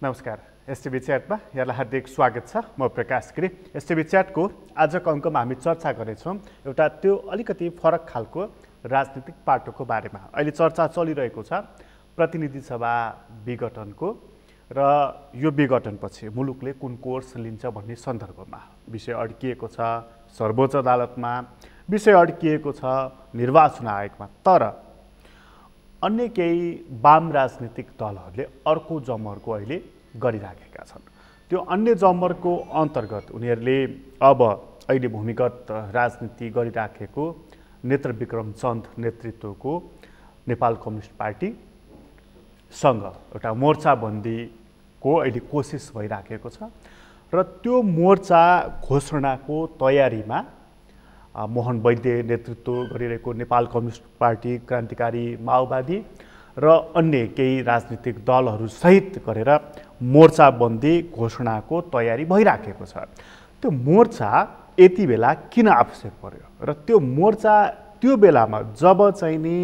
नमस्कार। एसटिभी च्याटमा यहाँलाई हार्दिक स्वागत छ। म प्रकाश गिरी। एसटिभी च्याटको आजको अङ्कमा हामी चर्चा गर्नेछौँ एउटा त्यो अलिकति फरक खालको राजनीतिक पाटोको बारेमा। अहिले चर्चा चलिरहेको छ प्रतिनिधि सभा विघटनको र यो विघटनपछि मुलुकले कुन कोर्स लिन्छ भन्ने सन्दर्भमा विषय अड्किएको छ सर्वोच्च अदालतमा, विषय अड्किएको छ निर्वाचन आयोगमा। तर अन्य केही वाम राजनीतिक दलहरूले अर्को जमर्को अहिले गरिराखेका छन्। त्यो अन्य जमर्को अन्तर्गत उनीहरूले अब अहिले भूमिगत राजनीति गरिराखेको नेत्रविक्रम चन्द नेतृत्वको नेपाल कम्युनिस्ट पार्टीसँग एउटा मोर्चाबन्दीको अहिले कोसिस भइराखेको छ र त्यो मोर्चा घोषणाको तयारीमा मोहन वैद्य नेतृत्व गरिरहेको नेपाल कम्युनिस्ट पार्टी, क्रान्तिकारी माओवादी र अन्य केही राजनीतिक दलहरू सहित गरेर मोर्चाबन्दी घोषणाको तयारी भइराखेको छ। त्यो मोर्चा यति बेला किन आवश्यक पर्यो र त्यो मोर्चा त्यो बेलामा जब चाहिँ नि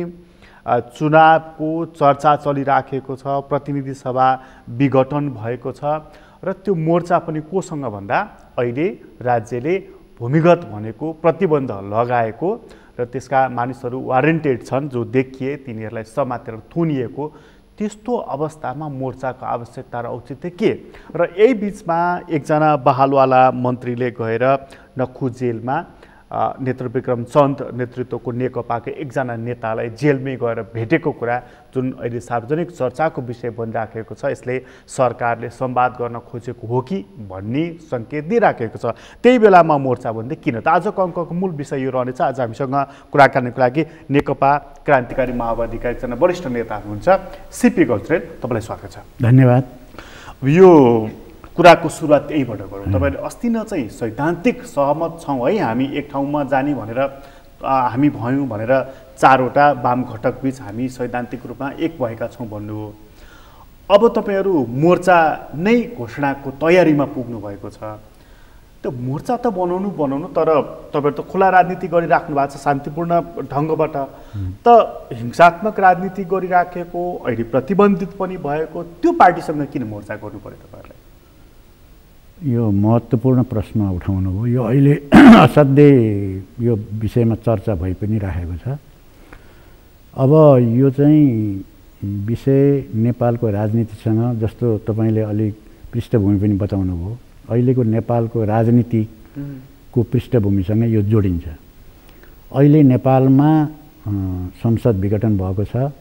चुनावको चर्चा चलिराखेको छ, प्रतिनिधि सभा विघटन भएको छ र त्यो मोर्चा पनि कोसँग भन्दा अहिले राज्यले भूमिगत भनेको प्रतिबन्ध लगाएको र त्यसका मानिसहरू वारेन्टेड छन् जो देखिए तिनीहरूलाई समातेर थुनिएको त्यस्तो अवस्थामा मोर्चाको आवश्यकता र औचित्य के। र यही बिचमा एकजना बहालवाला मन्त्रीले गएर नक्खु जेलमा नेत्रविक्रम चन्द नेतृत्वको नेकपाको एकजना नेतालाई जेलमै गएर भेटेको कुरा जुन अहिले सार्वजनिक चर्चाको विषय बनिराखेको छ। यसले सरकारले संवाद गर्न खोजेको हो कि भन्ने सङ्केत दिइराखेको छ। त्यही बेलामा मोर्चाबन्दी किन? त आजको अङ्कको मूल विषय यो रहनेछ। आज हामीसँग कुराकानीको लागि नेकपा क्रान्तिकारी माओवादीका एकजना वरिष्ठ नेता हुनुहुन्छ सीपी गजरेल। तपाईँलाई स्वागत छ। धन्यवाद। यो कुराको सुरुवात यहीबाट गरौँ। तपाईँले अस्ति न चाहिँ सैद्धान्तिक सहमत छौँ है हामी एक ठाउँमा जाने भनेर हामी भयौँ भनेर चारवटा वाम घटक बीच हामी सैद्धान्तिक रूपमा एक भएका छौँ भन्नुभयो। अब तपाईँहरू मोर्चा नै घोषणाको तयारीमा पुग्नु भएको छ। त्यो मोर्चा त बनाउनु तर तपाईँहरू त खुला राजनीति गरिराख्नु भएको छ शान्तिपूर्ण ढङ्गबाट। त हिंसात्मक राजनीति गरिराखेको अहिले प्रतिबन्धित पनि भएको त्यो पार्टीसँग किन मोर्चा गर्नु पर्यो तपाईँहरूलाई? यो महत्त्वपूर्ण प्रश्न उठाउनु हो। यो अहिले असाध्यै यो विषयमा चर्चा भइ पनि राखेको छ। अब यो चाहिँ विषय नेपालको राजनीतिसँग जस्तो तपाईँले अलिक पृष्ठभूमि पनि बताउनु भयो, अहिलेको नेपालको राजनीतिको पृष्ठभूमिसँग यो जोडिन्छ। अहिले नेपालमा संसद विघटन भएको छ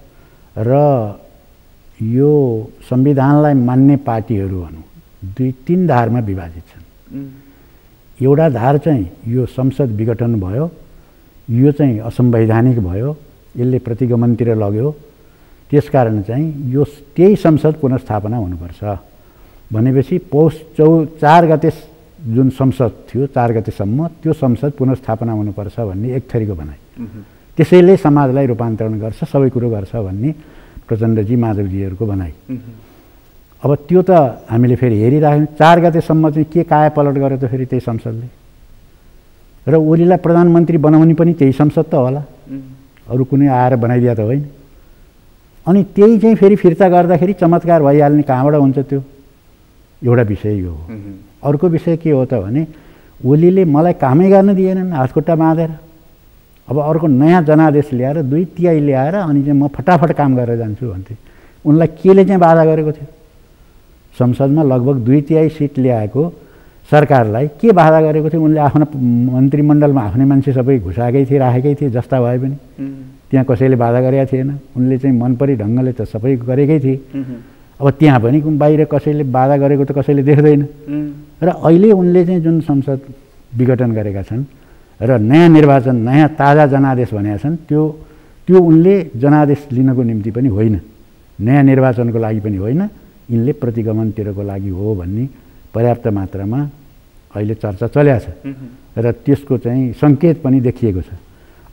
र यो संविधानलाई मान्ने पार्टीहरू भनौँ दुई तीन धारमा विभाजित छन्। एउटा धार चाहिँ यो संसद विघटन भयो, यो चाहिँ असंवैधानिक भयो, यसले प्रतिगमनतिर लग्यो, त्यसकारण चाहिँ यो त्यही संसद पुनर्स्थापना हुनुपर्छ भनेपछि पौष 4 गते जुन संसद थियो 4 गतेसम्म त्यो संसद पुनर्स्थापना हुनुपर्छ भन्ने एक थरीको भनाइ। त्यसैले समाजलाई रूपान्तरण गर्छ, सबै कुरो गर्छ भन्ने प्रचण्डजी माधवजीहरूको भनाइ। अब त्यो त हामीले फेरि हेरिराख्यौँ 4 गतेसम्म चाहिँ के काया पलट गर्यो त फेरि त्यही संसदले र ओलीलाई प्रधानमन्त्री बनाउने पनि त्यही संसद त होला, अरू कुनै आएर बनाइदिया त होइन। अनि त्यही चाहिँ फेरि फिर्ता गर्दाखेरि चमत्कार भइहाल्ने कहाँबाट हुन्छ त्यो एउटा विषय यो हो। अर्को विषय के हो त भने ओलीले मलाई कामै गर्न दिएनन् हातखुट्टा बाँधेर। अब अर्को नयाँ जनादेश ल्याएर 2/3 ल्याएर अनि चाहिँ म फटाफट काम गरेर जान्छु भन्थे। उनलाई केले चाहिँ बाधा गरेको थियो? संसदमा लगभग 2/3 सिट ल्याएको सरकारलाई के बाधा गरेको थियो? उनले आफ्नो मन्त्रीमण्डलमा आफ्नै मान्छे सबै घुसाएकै थिए, राखेकै थिए जस्ता भए पनि त्यहाँ कसैले बाधा गरेका थिएन। उनले चाहिँ मनपरी ढङ्गले त सबै गरेकै थिए। अब त्यहाँ पनि बाहिर कसैले बाधा गरेको त कसैले देख्दैन। र अहिले उनले चाहिँ जुन संसद विघटन गरेका छन् र नयाँ निर्वाचन नयाँ ताजा जनादेश भनेका छन् त्यो उनले जनादेश लिनको निम्ति पनि होइन, नयाँ निर्वाचनको लागि पनि होइन, यिनले प्रतिगमनतिरको लागि हो भन्ने पर्याप्त मात्रामा अहिले चर्चा चलेको छ र त्यसको चाहिँ सङ्केत पनि देखिएको छ।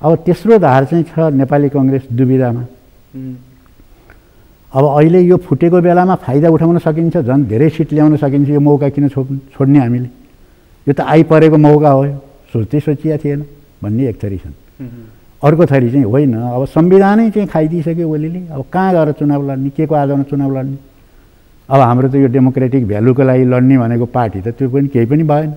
अब तेस्रो धार चाहिँ छ नेपाली कङ्ग्रेस दुविधामा। अब अहिले यो फुटेको बेलामा फाइदा उठाउन सकिन्छ, झन् धेरै सिट ल्याउन सकिन्छ, यो मौका किन छोड्ने हामीले? यो त आइपरेको मौका हो, सोचिया थिएन भन्ने एक थरी छन्। अर्को थरी चाहिँ होइन, अब संविधानै चाहिँ खाइदिइसक्यो ओलीले, अब कहाँ गएर चुनाव लड्ने, के को आधारमा चुनाव लड्ने? अब हाम्रो त यो डेमोक्रेटिक भ्यालुको लागि लड्ने भनेको पार्टी त त्यो पनि केही पनि भएन।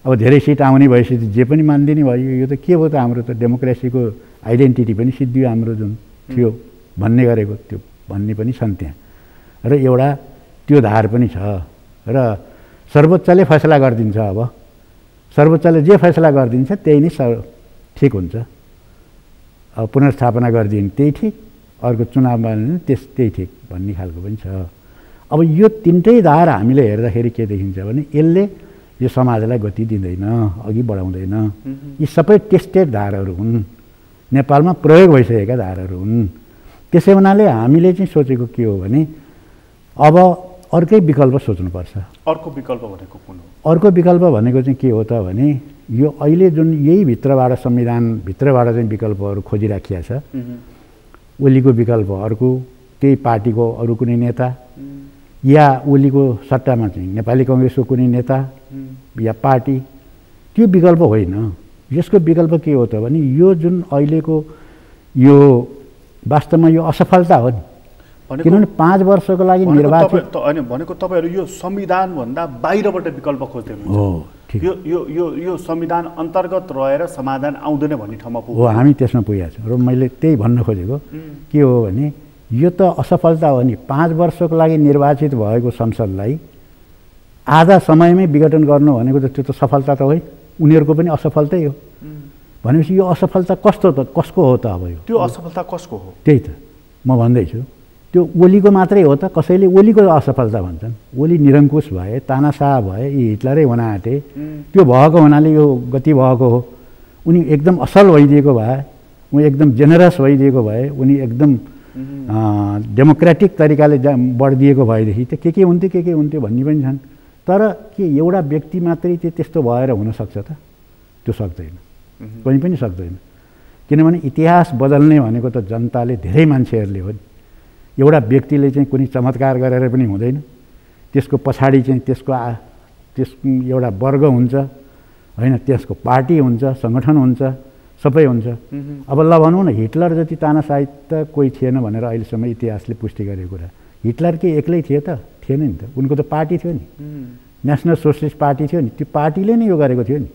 अब धेरै सिट आउने भएपछि जे पनि मानिदिने भयो। यो त के हो त हाम्रो त डेमोक्रेसीको आइडेन्टिटी पनि सिद्धियो हाम्रो जुन थियो भन्ने गरेको त्यो भन्ने पनि छन् त्यहाँ। र एउटा त्यो धार पनि छ र सर्वोच्चले फैसला गरिदिन्छ। अब सर्वोच्चले जे फैसला गरिदिन्छ त्यही नै ठिक हुन्छ। अब पुनर्स्थापना गरिदियो त्यही ठिक, अर्को चुनावमा त्यही ठिक भन्ने खालको पनि छ। अब यो तिनटै धार हामीले हेर्दाखेरि के देखिन्छ भने यसले यो समाजलाई गति दिँदैन, अघि बढाउँदैन। यी सबै टेस्टेड धारहरू हुन्, नेपालमा प्रयोग भइसकेका धारहरू हुन्। त्यसै हुनाले हामीले चाहिँ सोचेको के हो भने अब अर्कै विकल्प सोच्नुपर्छ। अर्को विकल्प भनेको कुन हो? अर्को विकल्प भनेको चाहिँ के हो त भने यो अहिले जुन यही भित्रबाट संविधानभित्रबाट चाहिँ विकल्पहरू खोजिराखिया छ। ओलीको विकल्प अर्को, त्यही पार्टीको अरू कुनै नेता, या ओलीको सट्टामा चाहिँ नेपाली कङ्ग्रेसको कुनै नेता या पार्टी, त्यो विकल्प होइन। यसको विकल्प के हो त भने यो जुन अहिलेको यो वास्तवमा यो असफलता हो नि। किनभने 5 वर्षको लागि निर्वाचित होइन भनेको तपाईँहरू यो संविधानभन्दा बाहिरबाट विकल्प खोज्दै हुनुहुन्छ। यो यो यो यो संविधान अन्तर्गत रहेर समाधान आउँदैन भन्ने ठाउँमा हो। हामी त्यसमा पुगेका छौँ र मैले त्यही भन्न खोजेको के हो भने यो त असफलता हो नि। 5 वर्षको लागि निर्वाचित भएको संसदलाई आधा समयमै विघटन गर्नु भनेको त त्यो त सफलता त होइन, उनीहरूको पनि असफलतै हो। भनेपछि यो असफलता कसको हो त? अब यो त्यो असफलता कसको हो? त्यही त म भन्दैछु। त्यो ओलीको मात्रै हो त? कसैले ओलीको असफलता भन्छन्। ओली निरङ्कुश भए, तानाशाह भए, यी हिटलरै हुन आँटे, त्यो भएको हुनाले यो गति भएको हो। उनी एकदम असल भइदिएको भए, उनी एकदम जेनरस भइदिएको भए, उनी एकदम डेमोक्रेटिक तरिकाले बढिदिएको भएदेखि त के हुन्थ्यो भन्ने पनि छन्। तर के एउटा व्यक्ति मात्रै त्यस्तो भएर हुनसक्छ त? त्यो सक्दैन, कोही पनि सक्दैन। किनभने इतिहास बदल्ने भनेको त जनताले, धेरै मान्छेहरूले हो नि। एउटा व्यक्तिले चाहिँ कुनै चमत्कार गरेर पनि हुँदैन। त्यसको पछाडि चाहिँ त्यसको एउटा वर्ग हुन्छ होइन, त्यसको पार्टी हुन्छ, सङ्गठन हुन्छ, सबै हुन्छ। अब ल भनौँ न, हिटलर जति तानाशाही त कोही थिएन भनेर अहिलेसम्म इतिहासले पुष्टि गरेको कुरा। हिटलर के एक्लै थिए त? थिएन नि त। उनको त पार्टी थियो नि, नेसनल सोसलिस्ट पार्टी थियो नि। त्यो पार्टीले नै यो गरेको थियो नि।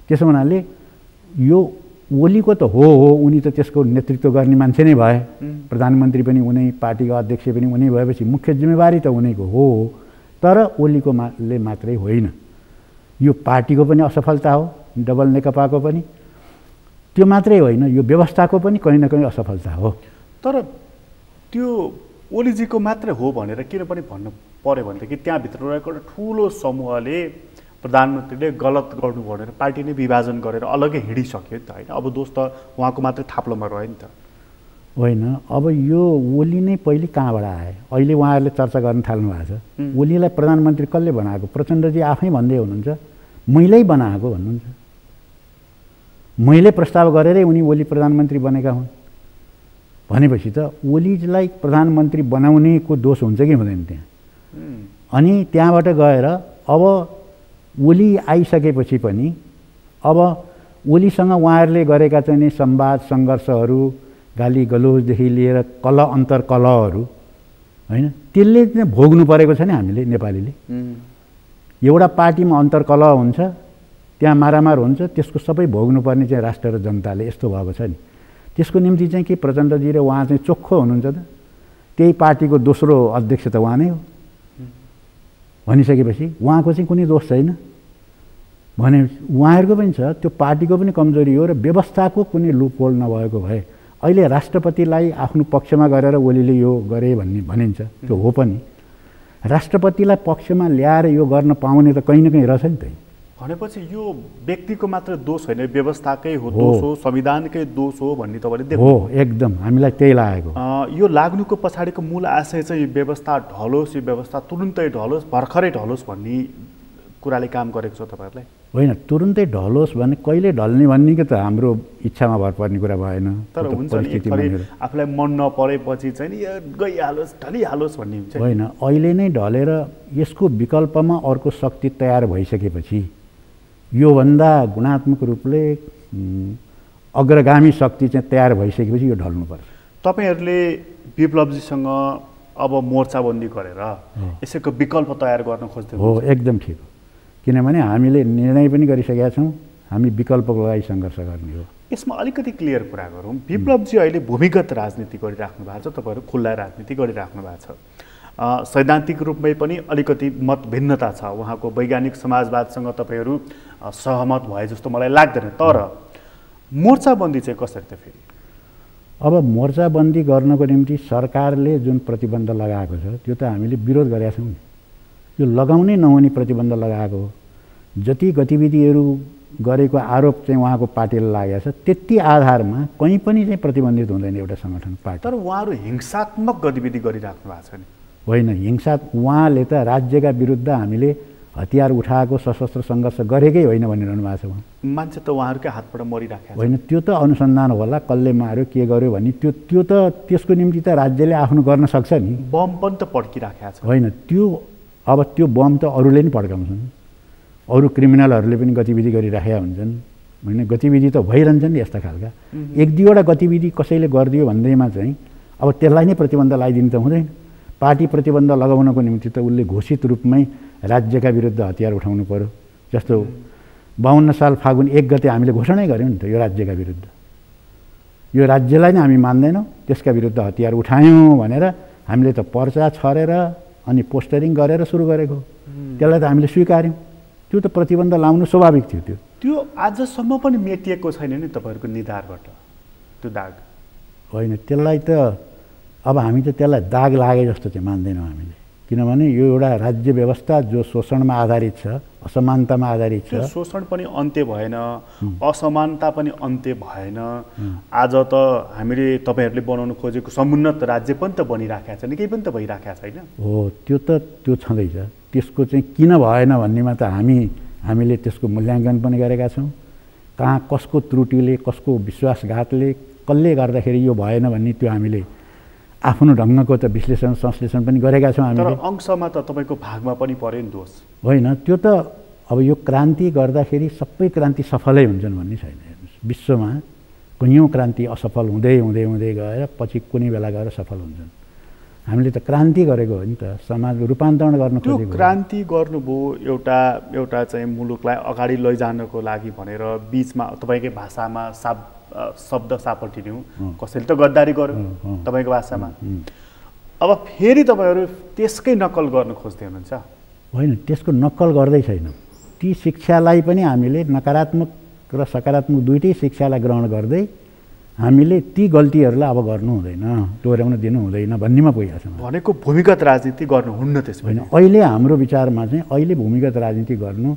त्यसो हुनाले यो ओलीको त हो, उनी त त्यसको नेतृत्व गर्ने मान्छे नै भए, प्रधानमन्त्री पनि उनै, पार्टीको अध्यक्ष पनि उनै भएपछि मुख्य जिम्मेवारी त उनैको हो। तर ओलीको मात्रै होइन, यो पार्टीको पनि असफलता हो, डबल नेकपाको पनि। त्यो मात्रै होइन, यो व्यवस्थाको पनि कहीँ न कहीँ असफलता हो। तर त्यो ओलीजीको मात्रै हो भनेर किन पनि भन्नु पर्यो भनेदेखि त्यहाँभित्र रहेको एउटा ठुलो समूहले प्रधानमन्त्रीले गलत गर्नु भनेर पार्टी नै विभाजन गरेर अलग्गै हिँडिसक्यो नि त होइन। अब दोष त उहाँको मात्रै थाप्लोमा रह्यो नि त होइन। अब यो ओली नै पहिले कहाँबाट आए? अहिले उहाँहरूले चर्चा गर्न थाल्नु भएको छ। ओलीलाई प्रधानमन्त्री कसले बनाएको? प्रचण्डजी आफै भन्दै हुनुहुन्छ, मैले बनाएको भन्नुहुन्छ। मैले प्रस्ताव गरेरै उनी ओली प्रधानमन्त्री बनेका हुन् भनेपछि त ओलीलाई प्रधानमन्त्री बनाउनेको दोष हुन्छ कि हुँदैन त्यहाँ? अनि त्यहाँबाट गएर अब ओली आइसकेपछि पनि अब ओलीसँग उहाँहरूले गरेका चाहिँ संवाद सङ्घर्षहरू, गाली गलोजदेखि लिएर अन्तर्कलहहरू होइन, त्यसले चाहिँ भोग्नु परेको छ नि हामीले नेपालीले। एउटा पार्टीमा अन्तर्कलह हुन्छ, त्यहाँ मारामार हुन्छ, त्यसको सबै भोग्नुपर्ने चाहिँ राष्ट्र र जनताले। यस्तो भएको छ नि। त्यसको निम्ति चाहिँ के प्रचण्डजी र उहाँ चाहिँ चोखो हुनुहुन्छ त? त्यही पार्टीको दोस्रो अध्यक्ष त उहाँ नै हो भनिसकेपछि उहाँको चाहिँ कुनै दोष छैन भने उहाँहरूको पनि छ। त्यो पार्टीको पनि कमजोरी हो र व्यवस्थाको कुनै लुपहोल नभएको भए अहिले राष्ट्रपतिलाई आफ्नो पक्षमा गरेर ओलीले यो गरे भनिन्छ। त्यो हो पनि। राष्ट्रपतिलाई पक्षमा ल्याएर यो गर्न पाउने त कहीँ न कहीँ रहेछ नि त। भनेपछि यो व्यक्तिको मात्र दोष होइन, व्यवस्थाकै हो दोष हो, संविधानकै दोष हो भन्ने तपाईँले देख्नु हो? एकदम हामीलाई त्यही लागेको। यो लाग्नुको पछाडिको मूल आशय चाहिँ यो व्यवस्था ढलोस्, यो व्यवस्था तुरुन्तै ढलोस्, भर्खरै ढलोस् भन्ने कुराले काम गरेको छ तपाईँहरूलाई? होइन, तुरुन्तै ढलोस् भने कहिले ढल्ने भन्ने कि त हाम्रो इच्छामा भर पर्ने कुरा भएन। तर हुन्छ नि आफूलाई मन नपरेपछि चाहिँ नि गइहालोस्, ढलिहालोस् भन्ने हुन्छ। होइन, अहिले नै ढलेर यसको विकल्पमा अर्को शक्ति तयार भइसकेपछि, योभन्दा गुणात्मक रूपले अग्रगामी शक्ति चाहिँ तयार भइसकेपछि यो ढल्नुपर्छ। तपाईँहरूले विप्लवजीसँग अब मोर्चाबन्दी गरेर यसैको विकल्प तयार गर्न खोज्दै हो। एकदम ठिक हो, किनभने हामीले निर्णय पनि गरिसकेका छौँ, हामी विकल्पको लागि सङ्घर्ष गर्ने हो। यसमा अलिकति क्लियर कुरा गरौँ। विप्लवजी अहिले भूमिगत राजनीति गरिराख्नु भएको छ, तपाईँहरू खुल्ला राजनीति गरिराख्नु भएको छ। सैद्धान्तिक रूपमै पनि अलिकति मत भिन्नता छ, उहाँको वैज्ञानिक समाजवादसँग तपाईँहरू सहमत भए जस्तो मलाई लाग्दैन। तर मोर्चाबन्दी चाहिँ कसरी त फेरि? अब मोर्चाबन्दी गर्नको निम्ति सरकारले जुन प्रतिबन्ध लगाएको छ त्यो त हामीले विरोध गरेका छौँ नि। यो लगाउनै नहुने प्रतिबन्ध लगाएको हो। जति गतिविधिहरू गरेको आरोप चाहिँ उहाँको पार्टीलाई लागेको छ त्यति आधारमा कहीँ पनि चाहिँ प्रतिबन्धित हुँदैन एउटा सङ्गठन पार्टी। तर उहाँहरू हिंसात्मक गतिविधि गरिराख्नु भएको छ नि? होइन, हिंसा उहाँले त राज्यका विरुद्ध हामीले हतियार उठाएको सशस्त्र सङ्घर्ष गरेकै होइन भनिरहनु भएको छ। उहाँ मान्छे त उहाँहरूकै हातबाट मरिराखेको होइन, त्यो त अनुसन्धान होला कसले मार्यो के गर्यो भने त्यो त त्यसको निम्ति त राज्यले आफ्नो गर्न सक्छ नि। बम पनि त पड्किराखेको छ। होइन, त्यो बम त अरूले नि पड्काउँछन्, अरू क्रिमिनलहरूले पनि गतिविधि गरिराखेका हुन्छन् होइन। गतिविधि त भइरहन्छन् नि यस्ता खालका। एक दुईवटा गतिविधि कसैले गरिदियो भन्दैमा चाहिँ अब त्यसलाई नै प्रतिबन्ध लगाइदिनु त हुँदैन। पार्टी प्रतिबन्ध लगाउनको निम्ति त उसले घोषित रूपमै राज्यका विरुद्ध हतियार उठाउनु पर्यो। जस्तो 52 साल फागुन 1 गते हामीले घोषणै गऱ्यौँ नि त यो राज्यका विरुद्ध। यो राज्यलाई नै हामी मान्दैनौँ, त्यसका विरुद्ध हतियार उठायौँ भनेर हामीले त पर्चा छरेर अनि पोस्टरिङ गरेर सुरु गरेको। त्यसलाई त हामीले स्वीकार्यौँ। त्यो त प्रतिबन्ध लाउनु स्वाभाविक थियो। त्यो आजसम्म पनि मेटिएको छैन नि तपाईँहरूको निधारबाट त्यो दाग? होइन, त्यसलाई त अब हामी त त्यसलाई दाग लागे जस्तो चाहिँ मान्दैनौँ हामीले। किनभने यो एउटा राज्य व्यवस्था जो शोषणमा आधारित छ, असमानतामा आधारित छ। शोषण पनि अन्त्य भएन, असमानता पनि अन्त्य भएन। आज त हामीले तपाईँहरूले बनाउनु खोजेको समुन्नत राज्य पनि त बनिराखेको छैन, केही पनि त भइराखेको छैन। हो, त्यो छँदैछ। त्यसको चाहिँ किन भएन भन्नेमा त हामीले त्यसको मूल्याङ्कन पनि गरेका छौँ। कहाँ कसको त्रुटिले, कसको विश्वासघातले, कसले गर्दाखेरि यो भएन भन्ने त्यो हामीले आफ्नो ढङ्गको त विश्लेषण संश्लेषण पनि गरेका छौँ हामीले। तर अंशमा त तपाईँको भागमा पनि पर्यो नि दोष? होइन, त्यो त अब यो क्रान्ति गर्दाखेरि सबै क्रान्ति सफलै हुन्छन् भन्ने छैन। हेर्नुहोस्, विश्वमा कैयौँ क्रान्ति असफल हुँदै हुँदै हुँदै गएर पछि कुनै बेला गएर सफल हुन्छन्। हामीले त क्रान्ति गरेको हो नि त, समाजको रूपान्तरण गर्न खोजेको। त्यो क्रान्ति गर्नुभयो एउटा चाहिँ मुलुकलाई अगाडि लैजानको लागि भनेर बिचमा तपाईँकै भाषामा शब्द सापल्टिनु, कसैले त गद्दारी गर्यो तपाईँको भाषामा। अब फेरि तपाईँहरू त्यसकै नक्कल गर्न खोज्दै हुनुहुन्छ? होइन, त्यसको नक्कल गर्दै छैनौँ। ती शिक्षालाई पनि हामीले नकारात्मक र सकारात्मक दुइटै शिक्षालाई ग्रहण गर्दै हामीले ती गल्तीहरूलाई अब गर्नु हुँदैन, दोहोऱ्याउन दिनु हुँदैन भन्नेमा पुगेका छौँ। भनेको भूमिगत राजनीति गर्नुहुन्न त्यसमा? होइन, अहिले हाम्रो विचारमा चाहिँ अहिले भूमिगत राजनीति गर्नु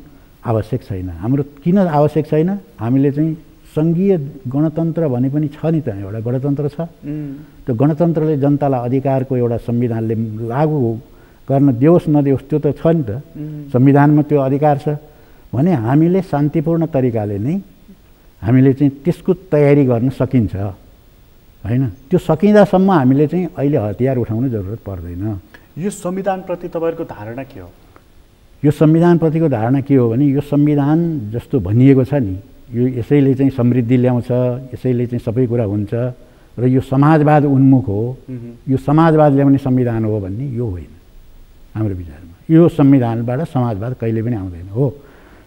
आवश्यक छैन। हाम्रो किन आवश्यक छैन? हामीले चाहिँ सङ्घीय गणतन्त्र भने पनि छ नि त, एउटा गणतन्त्र छ। त्यो गणतन्त्रले जनतालाई अधिकारको एउटा संविधानले लागू गर्न दियोस् नदियोस् त्यो त छ नि त, संविधानमा त्यो अधिकार छ भने हामीले शान्तिपूर्ण तरिकाले नै हामीले चाहिँ त्यसको तयारी गर्न सकिन्छ होइन। त्यो सकिँदासम्म हामीले चाहिँ अहिले हतियार उठाउनु जरुरत पर्दैन। यो संविधानप्रति तपाईँहरूको धारणा के हो? यो संविधानप्रतिको धारणा के हो भने यो संविधान जस्तो भनिएको छ नि, यो यसैले चाहिँ समृद्धि ल्याउँछ, यसैले चाहिँ सबै कुरा हुन्छ र यो समाजवाद उन्मुख हो, यो समाजवाद ल्याउने संविधान हो भन्ने यो होइन हाम्रो विचारमा। यो संविधानबाट समाजवाद कहिले पनि आउँदैन हो।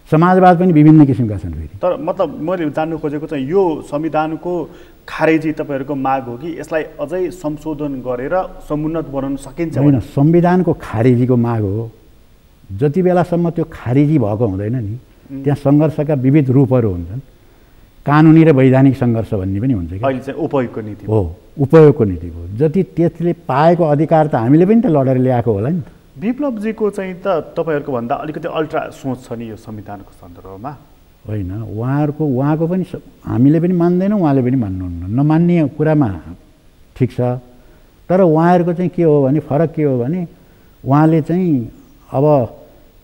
समाजवाद पनि विभिन्न किसिमका छन् फेरि। तर मतलब मैले जान्नु खोजेको चाहिँ यो संविधानको खारेजी तपाईँहरूको माग हो कि यसलाई अझै संशोधन गरेर समुन्नत बनाउन सकिन्छ? होइन, संविधानको खारेजीको माग हो। जति बेलासम्म त्यो खारेजी भएको हुँदैन नि त्यहाँ सङ्घर्षका विविध रूपहरू हुन्छन्। कानुनी र वैधानिक सङ्घर्ष भन्ने पनि हुन्छ कि अहिले चाहिँ उपयोगको नीति हो। उपयोगको नीति हो। जति त्यसले पाएको अधिकार त हामीले पनि त लडेर ल्याएको होला नि त। विप्लवजीको चाहिँ त तपाईँहरूको भन्दा अलिकति अल्ट्रा सोच छ नि यो संविधानको सन्दर्भमा? होइन, उहाँको पनि हामीले पनि मान्दैनौँ, उहाँले पनि मान्नुहुन्न। नमान्ने कुरामा ठिक छ, तर उहाँहरूको चाहिँ के हो भने फरक के हो भने उहाँले चाहिँ अब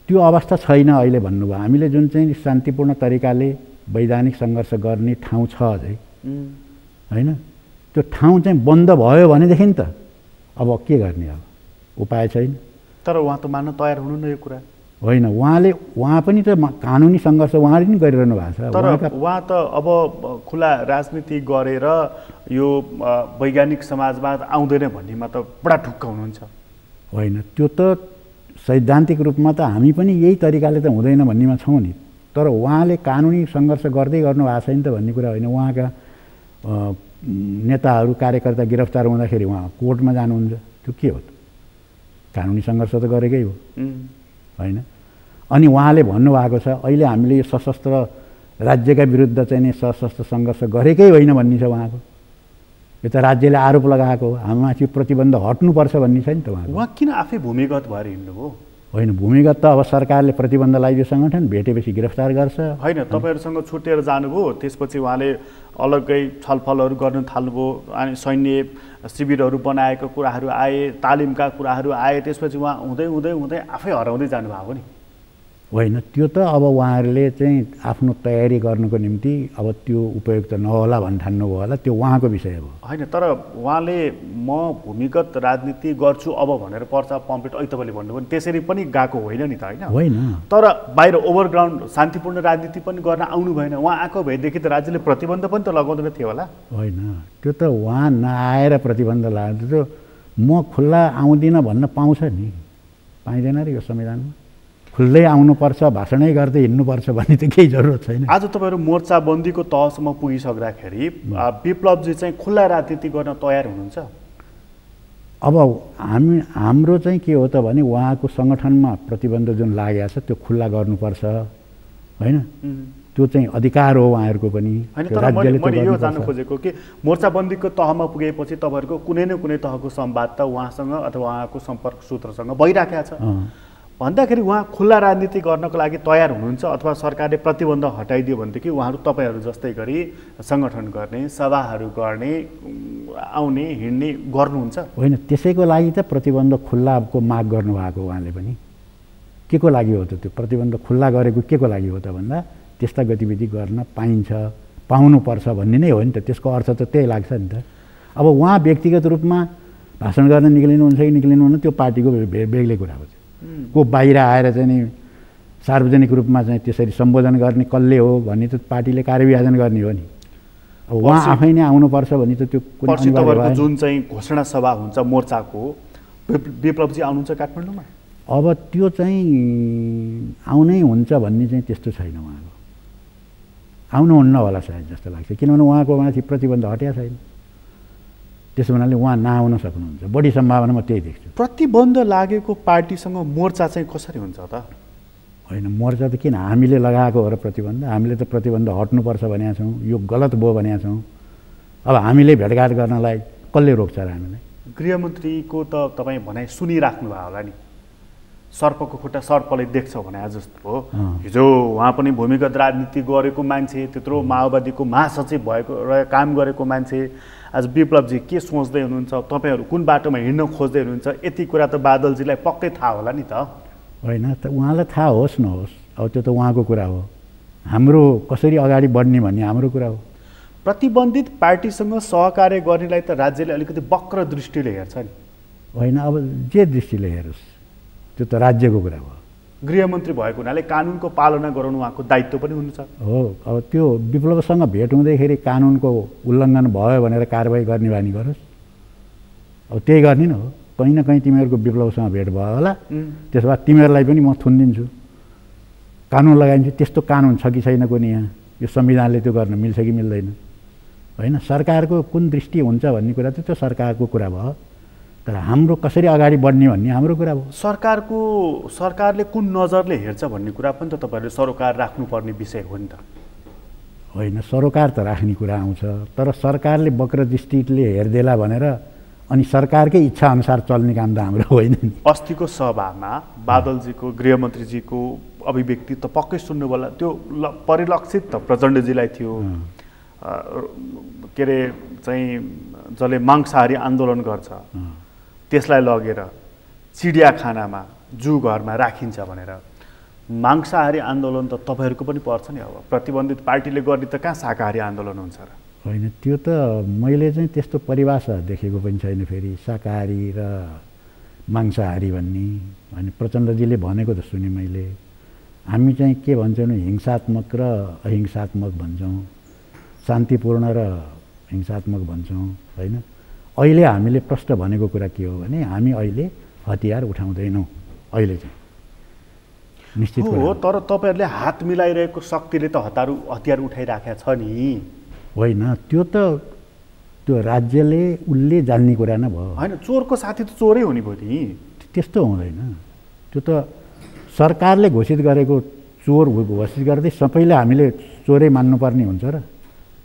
त्यो अवस्था छैन अहिले भन्नुभयो। हामीले जुन चाहिँ शान्तिपूर्ण तरिकाले वैधानिक सङ्घर्ष गर्ने ठाउँ छ अझै होइन, त्यो ठाउँ चाहिँ बन्द भयो भनेदेखि त अब के गर्ने? अब उपाय छैन। तर उहाँ त मान्न तयार हुनुहुन्न यो कुरा? होइन, उहाँ पनि त कानुनी सङ्घर्ष उहाँले नि गरिरहनु भएको छ। तर उहाँ त अब खुला राजनीति गरेर यो वैज्ञानिक समाजवाद आउँदैन भन्नेमा त बडा ढुक्क हुनुहुन्छ। होइन, त्यो त सैद्धान्तिक रूपमा त हामी पनि यही तरिकाले त हुँदैन भन्नेमा छौँ नि। तर उहाँले कानुनी सङ्घर्ष गर्दै गर्नु भएको छैन त भन्ने कुरा होइन। उहाँका नेताहरू कार्यकर्ता गिरफ्तार हुँदाखेरि उहाँ कोर्टमा जानुहुन्छ, त्यो के हो त? कानुनी सङ्घर्ष त गरेकै हो होइन। अनि उहाँले भन्नुभएको छ अहिले हामीले यो सशस्त्र राज्यका विरुद्ध चाहिँ नि सशस्त्र सङ्घर्ष गरेकै होइन भन्ने छ उहाँको। यो त राज्यले आरोप लगाएको हो, हामीमाथि प्रतिबन्ध हट्नुपर्छ भन्ने छ नि त उहाँको। उहाँ किन आफै भूमिगत भएर हिँड्नुभयो? होइन, भूमिगत त अब सरकारले प्रतिबन्ध लगाइदियो, सङ्गठन भेटेपछि गिरफ्तार गर्छ। होइन, तपाईँहरूसँग छुटेर जानुभयो, त्यसपछि उहाँले अलग्गै छलफलहरू गर्न थाल्नुभयो, अनि सैन्य शिविरहरू बनाएको कुराहरू आए, तालिमका कुराहरू आए, त्यसपछि उहाँ हुँदै हुँदै हुँदै आफै हराउँदै जानुभएको नि। होइन, त्यो त अब उहाँहरूले चाहिँ आफ्नो तयारी गर्नुको निम्ति अब त्यो उपयुक्त नहोला भन्ने ठान्नुभयो होला, त्यो उहाँको विषय हो। होइन, तर उहाँले म भूमिगत राजनीति गर्छु अब भनेर पर्चा पम्पेट ऐ तपाईँले भन्नुभयो, त्यसरी पनि गएको होइन नि त होइन? होइन, तर बाहिर ओभरग्राउन्ड शान्तिपूर्ण राजनीति पनि गर्न आउनु भएन। उहाँ आएको भएदेखि त राज्यले प्रतिबन्ध पनि त लगाउँदैन थियो होला? होइन, त्यो त उहाँ नआएर प्रतिबन्ध लाग्यो। त्यो म खुल्ला आउँदिनँ भन्न पाउँछ नि, पाइँदैन र यो संविधानमा? खुल्दै आउनुपर्छ, भाषणै गर्दै हिँड्नुपर्छ भन्ने त केही जरुरत छैन। आज तपाईँहरू मोर्चाबन्दीको तहसम्म पुगिसक्दाखेरि विप्लवजी चाहिँ खुल्ला राजनीति गर्न तयार हुनुहुन्छ? अब हाम्रो चाहिँ के हो त भने उहाँको सङ्गठनमा प्रतिबन्ध जुन लागेको छ त्यो खुल्ला गर्नुपर्छ होइन। त्यो चाहिँ अधिकार हो उहाँहरूको पनि। होइन, तर मैले यो जान्न खोजेको कि मोर्चाबन्दीको तहमा पुगेपछि तपाईँहरूको कुनै न कुनै तहको संवाद त उहाँसँग अथवा उहाँको सम्पर्क सूत्रसँग भइराखेको छ भन्दाखेरि उहाँ खुल्ला राजनीति गर्नको लागि तयार हुनुहुन्छ अथवा सरकारले प्रतिबन्ध हटाइदियो भनेदेखि उहाँहरू तपाईँहरू जस्तै गरी सङ्गठन गर्ने, सभाहरू गर्ने, आउने हिँड्ने गर्नुहुन्छ? होइन, त्यसैको लागि त प्रतिबन्ध खुल्लाको माग गर्नुभएको उहाँले पनि। के को लागि हो त त्यो प्रतिबन्ध खुल्ला गरेको? के को लागि हो त भन्दा त्यस्ता गतिविधि गर्न पाइन्छ, पाउनुपर्छ भन्ने नै हो नि त। त्यसको अर्थ त त्यही लाग्छ नि त। अब उहाँ व्यक्तिगत रूपमा भाषण गर्न निक्लिनुहुन्छ कि निक्लिनुहुन्न त्यो पार्टीको बेग्लै कुरा हो। को बाहिर आएर चाहिँ नि सार्वजनिक रूपमा चाहिँ त्यसरी सम्बोधन गर्ने कसले हो भन्ने त पार्टीले कार्यविभाजन गर्ने हो नि। अब उहाँ आफै नै आउनुपर्छ भन्ने त त्यो तपाईँहरूको जुन चाहिँ घोषणा सभा हुन्छ मोर्चाको, विप्लवजी आउनुहुन्छ काठमाडौँमा? अब त्यो चाहिँ आउनै हुन्छ भन्ने चाहिँ त्यस्तो छैन उहाँको। आउनुहुन्न होला सायद जस्तो लाग्छ, किनभने उहाँको माथि प्रतिबन्ध हट्या छैन। त्यसो हुनाले उहाँ नआउन सक्नुहुन्छ, बढी सम्भावना म त्यही देख्छु। प्रतिबन्ध लागेको पार्टीसँग मोर्चा चाहिँ कसरी हुन्छ त? होइन, मोर्चा त किन हामीले लगाएको हो र प्रतिबन्ध? हामीले त प्रतिबन्ध हट्नुपर्छ भनेका छौँ, यो गलत भयो भनेका छौँ। अब हामीले भेटघाट गर्नलाई कसले रोक्छ र हामीलाई? गृहमन्त्रीको त तपाईँ भनाइ सुनिराख्नु भयो होला नि, सर्पको खुट्टा सर्पले देख्छ भने जस्तो हो। हिजो उहाँ पनि भूमिगत राजनीति गरेको मान्छे, त्यत्रो माओवादीको महासचिव भएको काम गरेको मान्छे। आज विप्लवजी के सोच्दै हुनुहुन्छ, तपाईँहरू कुन बाटोमा हिँड्न खोज्दै हुनुहुन्छ, यति कुरा त बादलजीलाई पक्कै थाहा होला नि त? होइन, त उहाँलाई थाहा होस् नहोस्, अब त्यो त उहाँको कुरा हो। हाम्रो कसरी अगाडि बढ्ने भन्ने हाम्रो कुरा हो। प्रतिबन्धित पार्टीसँग सहकार्य गर्नेलाई त राज्यले अलिकति वक्र दृष्टिले हेर्छ नि? होइन, अब जे दृष्टिले हेरोस् त्यो त राज्यको कुरा हो। गृहमन्त्री भएको हुनाले कानुनको पालना गराउनु उहाँको दायित्व पनि हुन्छ हो। अब त्यो विप्लवसँग भेट हुँदैखेरि कानुनको उल्लङ्घन भयो भनेर कारबाही गर्ने बानी गरोस्, अब त्यही गर्ने न हो। कहीँ न कहीँ तिमीहरूको विप्लवसँग भेट भयो होला, त्यसो भए तिमीहरूलाई पनि म थुनिदिन्छु, कानुन लगाइदिन्छु। त्यस्तो कानुन छ कि छैन कुनै यहाँ? यो संविधानले त्यो गर्न मिल्छ कि मिल्दैन? होइन, सरकारको कुन दृष्टि हुन्छ भन्ने कुरा त त्यो सरकारको कुरा भयो, तर हाम्रो कसरी अगाडि बढ्ने भन्ने हाम्रो कुरा हो। सरकारले कुन नजरले हेर्छ भन्ने कुरा पनि त तपाईँहरूले सरोकार राख्नुपर्ने विषय हो नि त? होइन, सरोकार त राख्ने कुरा आउँछ, तर सरकारले वक्र दृष्टिले हेर्देला भनेर अनि सरकारकै इच्छा अनुसार चल्ने काम त हाम्रो होइन नि। अस्तिको सभामा बादलजीको गृहमन्त्रीजीको अभिव्यक्ति त पक्कै सुन्नु होला, त्यो परिलक्षित त प्रचण्डजीलाई थियो। के अरे चाहिँ जसले मांसाहारी आन्दोलन गर्छ त्यसलाई लगेर चिडियाखानामा जू घरमा राखिन्छ भनेर। मांसाहारी आन्दोलन त तपाईँहरूको पनि पर्छ नि। अब प्रतिबन्धित पार्टीले गर्ने त कहाँ शाकाहारी आन्दोलन हुन्छ र? होइन, त्यो त मैले चाहिँ त्यस्तो परिभाषा देखेको पनि छैन। फेरि शाकाहारी र मांसाहारी भन्ने अनि प्रचण्डजीले भनेको त सुने मैले। हामी चाहिँ के भन्छौँ भने हिंसात्मक र अहिंसात्मक भन्छौँ, शान्तिपूर्ण र हिंसात्मक भन्छौँ होइन। अहिले हामीले प्रश्न भनेको कुरा के हो भने हामी अहिले हतियार उठाउँदैनौँ अहिले चाहिँ निश्चित हो। तर तपाईँहरूले हात मिलाइरहेको शक्तिले त हतियार उठाइराखेको छ नि। होइन, त्यो राज्यले उसले जान्ने कुरा नै भयो होइन। चोरको साथी त चोरै हो नि भयो नि। त्यस्तो हुँदैन। त्यो त सरकारले घोषित गरेको चोर घोषित गर्दै सबैले हामीले चोरै मान्नुपर्ने हुन्छ र?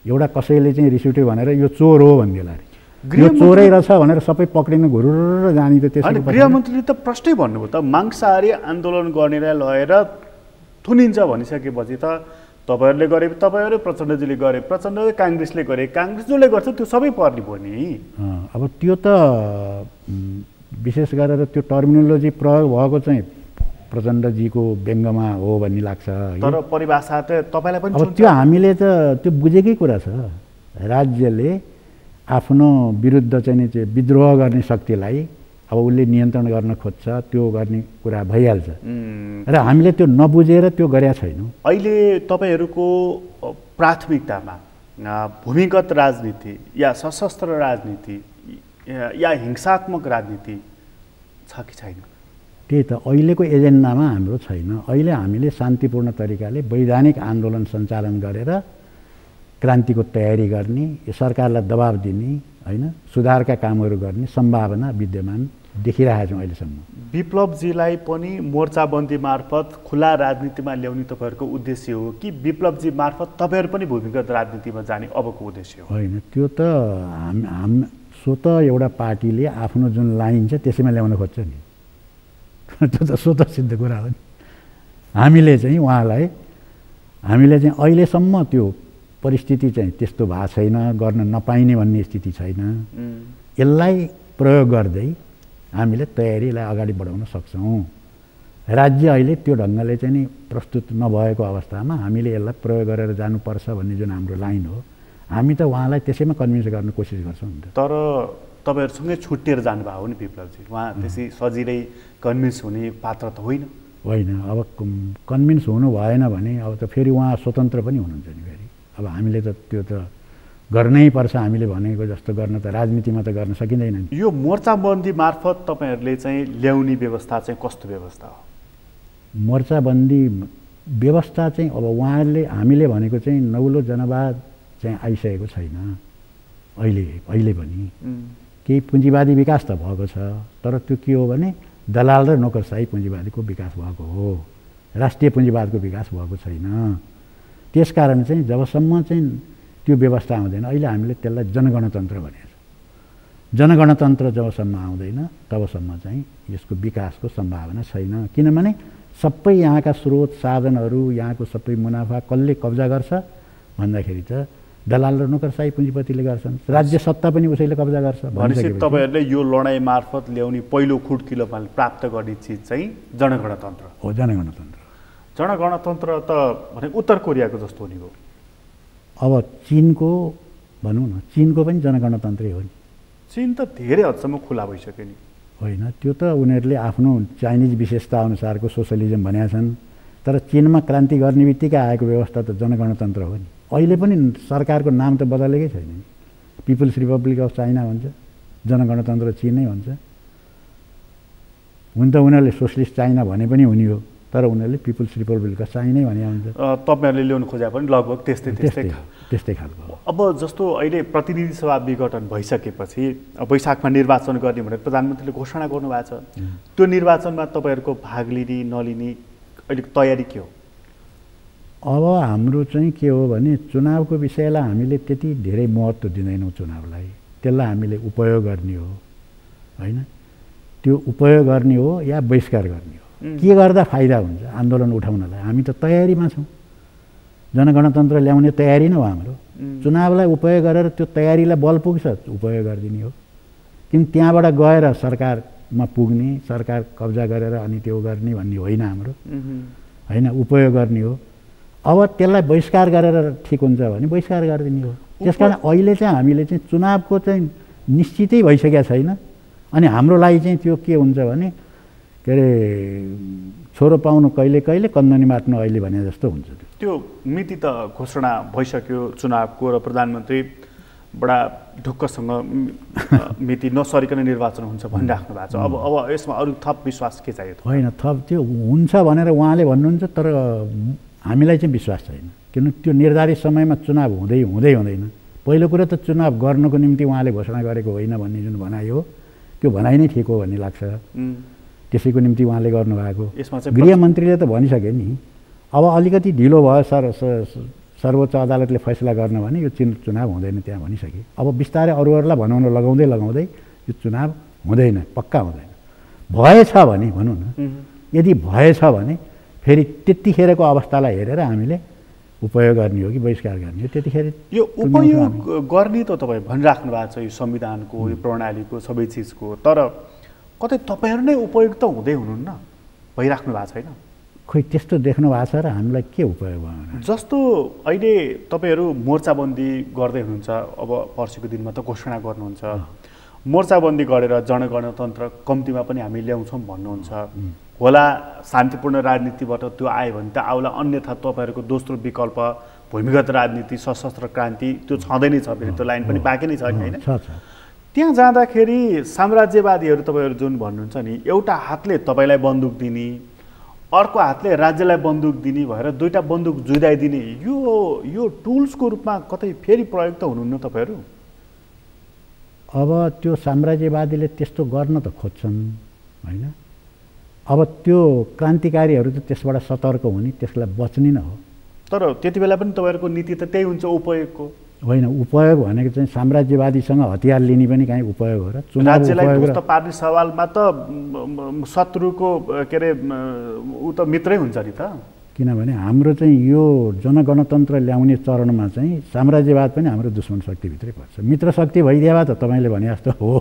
एउटा कसैले चाहिँ रिस उठ्यो भनेर यो चोर हो भनिदिएला अरे, यो चोरै रहेछ भनेर सबै पक्रिनु घुरुर जाने त त्यसो। गृहमन्त्रीले त प्रश्नै भन्नुभयो त, मांसाहारी आन्दोलन गर्नेलाई लगेर थुनिन्छ भनिसकेपछि त तपाईँहरूले गरे, तपाईँहरू प्रचण्डजीले गरे, प्रचण्डले काङ्ग्रेसले गरे, काङ्ग्रेस जसले गर्छ त्यो सबै पर्ने भयो नि। अब त्यो त विशेष गरेर त्यो टर्मिनोलोजी प्रयोग भएको चाहिँ प्रचण्डजीको व्यङ्गमा हो भन्ने लाग्छ। तर परिभाषा त तपाईँलाई पनि अब त्यो हामीले त त्यो बुझेकै कुरा छ। राज्यले आफ्नो विरुद्ध चाहिँ विद्रोह गर्ने शक्तिलाई अब उसले नियन्त्रण गर्न खोज्छ, त्यो गर्ने कुरा भइहाल्छ र हामीले त्यो नबुझेर त्यो गरेका छैनौँ। अहिले तपाईँहरूको प्राथमिकतामा भूमिगत राजनीति या सशस्त्र राजनीति या हिंसात्मक राजनीति छ कि छैन? त्यही त अहिलेको एजेन्डामा हाम्रो छैन। अहिले हामीले शान्तिपूर्ण तरिकाले वैधानिक आन्दोलन सञ्चालन गरेर क्रान्तिको तयारी गर्ने, सरकारलाई दबाब दिने होइन, सुधारका कामहरू गर्ने सम्भावना विद्यमान देखिरहेका छौँ अहिलेसम्म। विप्लवजीलाई पनि मोर्चाबन्दी मार्फत खुला राजनीतिमा ल्याउने तपाईँहरूको उद्देश्य हो कि विप्लवजी मार्फत तपाईँहरू पनि भूमिगत राजनीतिमा जाने अबको उद्देश्य हो? होइन, त्यो त स्वत एउटा पार्टीले आफ्नो जुन लाइन छ त्यसैमा ल्याउन खोज्छ नि, त्यो त स्वत सिद्ध कुरा हो नि। हामीले चाहिँ अहिलेसम्म त्यो परिस्थिति चाहिँ त्यस्तो भएको छैन, गर्न नपाइने भन्ने स्थिति छैन। यसलाई प्रयोग गर्दै हामीले तयारीलाई अगाडि बढाउन सक्छौँ। राज्य अहिले त्यो ढङ्गले चाहिँ नि प्रस्तुत नभएको अवस्थामा हामीले यसलाई प्रयोग गरेर जानुपर्छ भन्ने जुन हाम्रो लाइन हो, हामी त उहाँलाई त्यसैमा कन्भिन्स गर्न कोसिस गर्छौँ नि त। तर तपाईँहरूसँगै छुट्टिएर जानुभएको हो नि विप्लवजी, उहाँ त्यसै सजिलै कन्भिन्स हुने पात्र त होइन। अब कन्भिन्स हुनु भएन भने अब त फेरि उहाँ स्वतन्त्र पनि हुनुहुन्छ नि फेरि। अब हामीले त त्यो त गर्नै पर्छ, हामीले भनेको जस्तो गर्न त राजनीतिमा त गर्न सकिँदैन नि। यो मोर्चाबन्दी मार्फत तपाईँहरूले चाहिँ ल्याउने व्यवस्था चाहिँ कस्तो व्यवस्था हो? मोर्चाबन्दी व्यवस्था चाहिँ अब उहाँहरूले हामीले भनेको चाहिँ नौलो जनवाद चाहिँ आइसकेको छैन अहिले पनि। केही पुँजीवादी विकास त भएको छ, तर त्यो के हो भने दलाल र नोकरशाही पुँजीवादीको विकास भएको हो, राष्ट्रिय पुँजीवादको विकास भएको छैन। त्यसकारण चाहिँ जबसम्म चाहिँ त्यो व्यवस्था आउँदैन, अहिले हामीले त्यसलाई जनगणतन्त्र भनेको छ। जनगणतन्त्र जबसम्म आउँदैन तबसम्म चाहिँ यसको विकासको सम्भावना छैन। किनभने सबै यहाँका स्रोत साधनहरू, यहाँको सबै मुनाफा कसले कब्जा गर्छ भन्दाखेरि त दलाल र नोकरशाही पुँजीपतिले गर्छन्। राज्य सत्ता पनि उसैले कब्जा गर्छ। भनेपछि तपाईँहरूले यो लडाइँ मार्फत ल्याउने पहिलो खुड्किलोमा प्राप्त गर्ने चिज चाहिँ जनगणतन्त्र हो। जनगणतन्त्र त भने उत्तर कोरियाको जस्तो हुने हो। अब चीनको भनौँ न, चीनको पनि जनगणतन्त्रै हो नि। चीन त धेरै हदसम्म खुला भइसक्यो नि। होइन, त्यो त उनीहरूले आफ्नो चाइनिज विशेषता अनुसारको सोसलिजम भनेका छन्, तर चीनमा क्रान्ति गर्ने बित्तिकै आएको व्यवस्था त जनगणतन्त्र हो नि। अहिले पनि सरकारको नाम त बदलेकै छैन नि, पिपुल्स रिपब्लिक अफ चाइना भन्छ, जनगणतन्त्र चीनै भन्छ। हुन त उनीहरूले सोसलिस्ट चाइना भने पनि हुने हो, तर उनीहरूले पिपुल्स रिपब्लिक अफ चाइनै भने हुन्छ। तपाईँहरूले ल्याउनु खोजे पनि लगभग त्यस्तै खालको। अब जस्तो अहिले प्रतिनिधि सभा विघटन भइसकेपछि वैशाखमा निर्वाचन गर्ने भनेर प्रधानमन्त्रीले घोषणा गर्नुभएको छ। त्यो निर्वाचनमा तपाईँहरूको भाग लिने नलिने अहिले तयारी के हो? अब हाम्रो चाहिँ के हो भने चुनावको विषयलाई हामीले त्यति धेरै महत्त्व दिँदैनौँ। चुनावलाई त्यसलाई हामीले उपयोग गर्ने हो होइन, त्यो उपयोग गर्ने हो या बहिष्कार गर्ने हो। के गर्दा फाइदा हुन्छ आन्दोलन उठाउनलाई? हामी त तयारीमा छौँ, जनगणतन्त्र ल्याउने तयारी नै हो हाम्रो। चुनावलाई उपयोग गरेर त्यो तयारीलाई बल पुग्छ उपयोग गरिदिने हो। किन त्यहाँबाट गएर सरकारमा पुग्ने, सरकार कब्जा गरेर अनि त्यो गर्ने भन्ने होइन हाम्रो होइन, उपयोग गर्ने हो। अब त्यसलाई बहिष्कार गरेर ठिक हुन्छ भने बहिष्कार गरिदिने हो। त्यसकारण अहिले चाहिँ हामीले चाहिँ चुनावको चाहिँ निश्चितै भइसकेको छैन। अनि हाम्रो लागि चाहिँ त्यो के हुन्छ भने के अरे छोरो पाउनु कहिले कहिले कन्दनी माट्नु अहिले भने जस्तो हुन्छ त्यो मिति त घोषणा भइसक्यो चुनावको र प्रधानमन्त्री बडा ढुक्कसँग मिति नसरिकन निर्वाचन हुन्छ भनिराख्नु भएको छ। अब यसमा अरू थप विश्वास के चाहियो? होइन, थप त्यो हुन्छ भनेर उहाँले भन्नुहुन्छ, तर हामीलाई चाहिँ विश्वास छैन। किन त्यो निर्धारित समयमा चुनाव हुँदैन। पहिलो कुरा त चुनाव गर्नको निम्ति उहाँले घोषणा गरेको होइन भन्ने जुन भनाइ हो त्यो भनाइ नै ठिक हो भन्ने लाग्छ। त्यसैको निम्ति उहाँले गर्नुभएको। गृहमन्त्रीले त भनिसके नि, अब अलिकति ढिलो भयो सर्वोच्च अदालतले फैसला गर्न भने यो चुनाव हुँदैन त्यहाँ भनिसके। अब बिस्तारै अरूहरूलाई भनाउन लगाउँदै यो चुनाव हुँदैन, पक्का हुँदैन। भएछ भने भनौँ न, यदि भएछ भने फेरि त्यतिखेरको अवस्थालाई हेरेर हामीले उपयोग गर्ने हो कि बहिष्कार गर्ने हो। त्यतिखेर यो उपयोग गर्ने त तपाईँ भनिराख्नु भएको छ यो संविधानको, यो प्रणालीको, सबै चिजको, तर कतै तपाईँहरू नै उपयोग त हुँदै हुनुहुन्न, भइराख्नु भएको छैन? खोइ त्यस्तो देख्नु भएको छ र हामीलाई के उपयोग भयो? जस्तो अहिले तपाईँहरू मोर्चाबन्दी गर्दै हुनुहुन्छ, अब पर्सिको दिनमा त घोषणा गर्नुहुन्छ, मोर्चाबन्दी गरेर जनगणतन्त्र कम्तीमा पनि हामी ल्याउँछौँ भन्नुहुन्छ। होला शान्तिपूर्ण राजनीतिबाट त्यो आयो भने त आउला, अन्यथा तपाईँहरूको दोस्रो विकल्प भूमिगत राजनीति, सशस्त्र क्रान्ति त्यो छँदै नै छ, फेरि त्यो लाइन पनि बाँकी नै छ नि, होइन? त्यहाँ जाँदाखेरि साम्राज्यवादीहरू तपाईँहरू जुन भन्नुहुन्छ नि, एउटा हातले तपाईँलाई बन्दुक दिने, अर्को हातले राज्यलाई बन्दुक दिने भएर दुईटा बन्दुक जुधाइदिने, यो टुल्सको रूपमा कतै फेरि प्रयोग त हुनुहुन्न तपाईँहरू? अब त्यो साम्राज्यवादीले त्यस्तो गर्न त खोज्छन्, होइन? अब त्यो क्रान्तिकारीहरू त त्यसबाट सतर्क हुने, त्यसलाई बच्ने न हो। तर त्यति बेला पनि तपाईँहरूको नीति त त्यही हुन्छ उपयोगको? होइन, उपयोग भनेको चाहिँ साम्राज्यवादीसँग हतियार लिने पनि कहीँ उपयोग हो र? राज्यलाई ध्वस्त पार्ने सवालमा त शत्रुको के अरे ऊ त मित्रै हुन्छ नि त। किनभने हाम्रो चाहिँ यो जनगणतन्त्र ल्याउने चरणमा चाहिँ साम्राज्यवाद पनि हाम्रो दुश्मन शक्तिभित्रै पर्छ। मित्र शक्ति भइदिए भए त तपाईँले भने जस्तो हो,